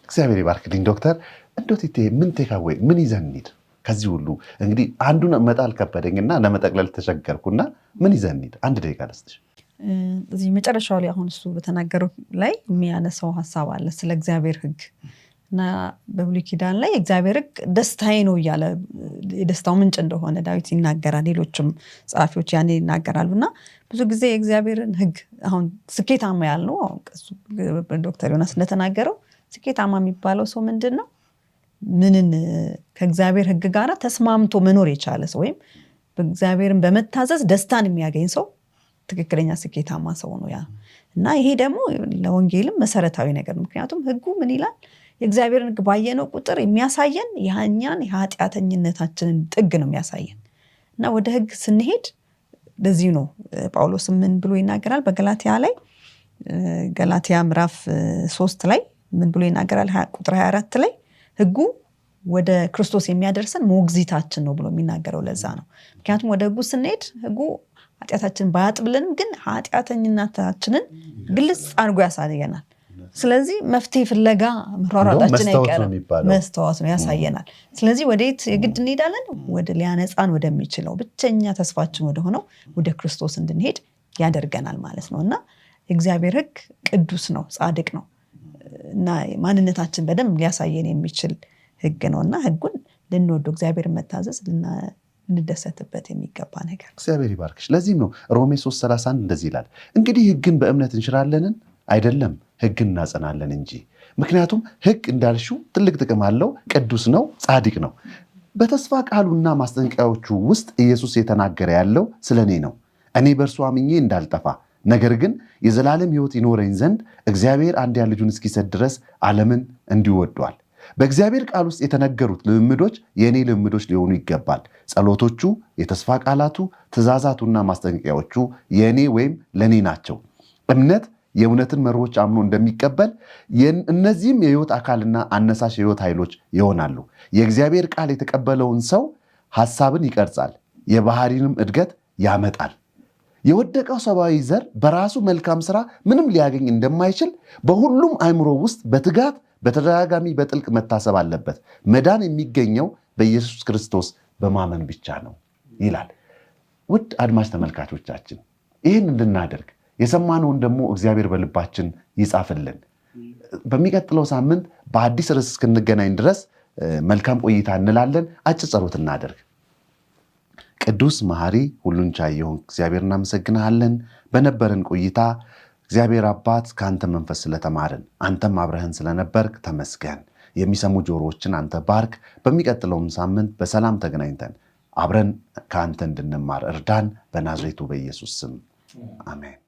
እግዚአብሔር ይባርክልኝ ዶክተር። እንዶት ምን ቴካዌይ ምን ይዘን እንሂድ? ከዚህ ሁሉ እንግዲህ አንዱን መጣል ከበደኝና ለመጠቅለል ተቸገርኩና ምን ይዘን እንሂድ? 1 ደቂቃ ልስጥሽ። እዚህ መጨረሻው ላይ አሁን እሱ በተናገረው ላይ የሚያነሳው ሀሳብ አለ ስለ እግዚአብሔር ህግ እና በብሉይ ኪዳን ላይ እግዚአብሔር ህግ ደስታዬ ነው እያለ የደስታው ምንጭ እንደሆነ ዳዊት ይናገራል። ሌሎችም ጸሐፊዎች ያኔ ይናገራሉ። እና ብዙ ጊዜ የእግዚአብሔርን ህግ አሁን ስኬታማ ያልነው አሁን ዶክተር ዮናስ እንደተናገረው ስኬታማ የሚባለው ሰው ምንድን ነው? ምንን ከእግዚአብሔር ህግ ጋር ተስማምቶ መኖር የቻለ ሰው ወይም በእግዚአብሔርን በመታዘዝ ደስታን የሚያገኝ ሰው ትክክለኛ ስኬታማ ሰው ነው ያ። እና ይሄ ደግሞ ለወንጌልም መሰረታዊ ነገር ነው። ምክንያቱም ህጉ ምን ይላል? የእግዚአብሔርን ህግ ባየነው ቁጥር የሚያሳየን ያኛን የኃጢአተኝነታችንን ጥግ ነው የሚያሳየን። እና ወደ ህግ ስንሄድ ለዚህ ነው ጳውሎስ ምን ብሎ ይናገራል? በገላትያ ላይ ገላትያ ምዕራፍ 3 ላይ ምን ብሎ ይናገራል? ቁጥር 24 ላይ ህጉ ወደ ክርስቶስ የሚያደርሰን ሞግዚታችን ነው ብሎ የሚናገረው ለዛ ነው። ምክንያቱም ወደ ህጉ ስንሄድ ህጉ ኃጢአታችንን ባያጥብልንም ግን ኃጢአተኝነታችንን ግልጽ አድርጎ ያሳየናል። ስለዚህ መፍትሄ ፍለጋ መሯሯጣችን አይቀርም፣ መስተዋት ነው ያሳየናል። ስለዚህ ወዴት የግድ እንሄዳለን? ወደ ሊያነጻን ወደሚችለው ብቸኛ ተስፋችን ወደሆነው ወደ ክርስቶስ እንድንሄድ ያደርገናል ማለት ነው። እና የእግዚአብሔር ህግ ቅዱስ ነው፣ ጻድቅ ነው እና ማንነታችን በደንብ ሊያሳየን የሚችል ህግ ነው እና ህጉን ልንወደው እግዚአብሔርን መታዘዝ ልንደሰትበት የሚገባ ነገር። እግዚአብሔር ይባርክሽ። ለዚህም ነው ሮሜ 3:31 እንደዚህ ይላል፣ እንግዲህ ህግን በእምነት እንሽራለንን አይደለም ህግን እናጸናለን እንጂ። ምክንያቱም ህግ እንዳልሽው ትልቅ ጥቅም አለው፣ ቅዱስ ነው፣ ጻድቅ ነው። በተስፋ ቃሉና ማስጠንቀቂያዎቹ ውስጥ ኢየሱስ የተናገረ ያለው ስለ እኔ ነው። እኔ በእርሱ አምኜ እንዳልጠፋ ነገር ግን የዘላለም ህይወት ይኖረኝ ዘንድ እግዚአብሔር አንድያ ልጁን እስኪሰጥ ድረስ ዓለምን እንዲሁ ወዷል። በእግዚአብሔር ቃል ውስጥ የተነገሩት ልምምዶች የእኔ ልምምዶች ሊሆኑ ይገባል። ጸሎቶቹ፣ የተስፋ ቃላቱ፣ ትእዛዛቱና ማስጠንቀቂያዎቹ የእኔ ወይም ለእኔ ናቸው። እምነት የእውነትን መርሆች አምኖ እንደሚቀበል እነዚህም የህይወት አካልና አነሳሽ የህይወት ኃይሎች ይሆናሉ። የእግዚአብሔር ቃል የተቀበለውን ሰው ሐሳብን ይቀርጻል፣ የባህሪንም እድገት ያመጣል። የወደቀው ሰብአዊ ዘር በራሱ መልካም ስራ ምንም ሊያገኝ እንደማይችል በሁሉም አእምሮ ውስጥ በትጋት በተደጋጋሚ በጥልቅ መታሰብ አለበት። መዳን የሚገኘው በኢየሱስ ክርስቶስ በማመን ብቻ ነው ይላል። ውድ አድማጭ ተመልካቾቻችን ይህን እንድናደርግ የሰማነውን ደግሞ እግዚአብሔር በልባችን ይጻፍልን። በሚቀጥለው ሳምንት በአዲስ ርዕስ እስክንገናኝ ድረስ መልካም ቆይታ እንላለን። አጭር ጸሎት እናደርግ። ቅዱስ መሐሪ ሁሉን ቻይ የሆንክ እግዚአብሔር እናመሰግንሃለን። በነበረን ቆይታ እግዚአብሔር አባት ከአንተ መንፈስ ስለተማርን አንተም አብረህን ስለነበርክ ተመስገን። የሚሰሙ ጆሮዎችን አንተ ባርክ። በሚቀጥለውም ሳምንት በሰላም ተገናኝተን አብረን ከአንተ እንድንማር እርዳን። በናዝሬቱ በኢየሱስ ስም አሜን።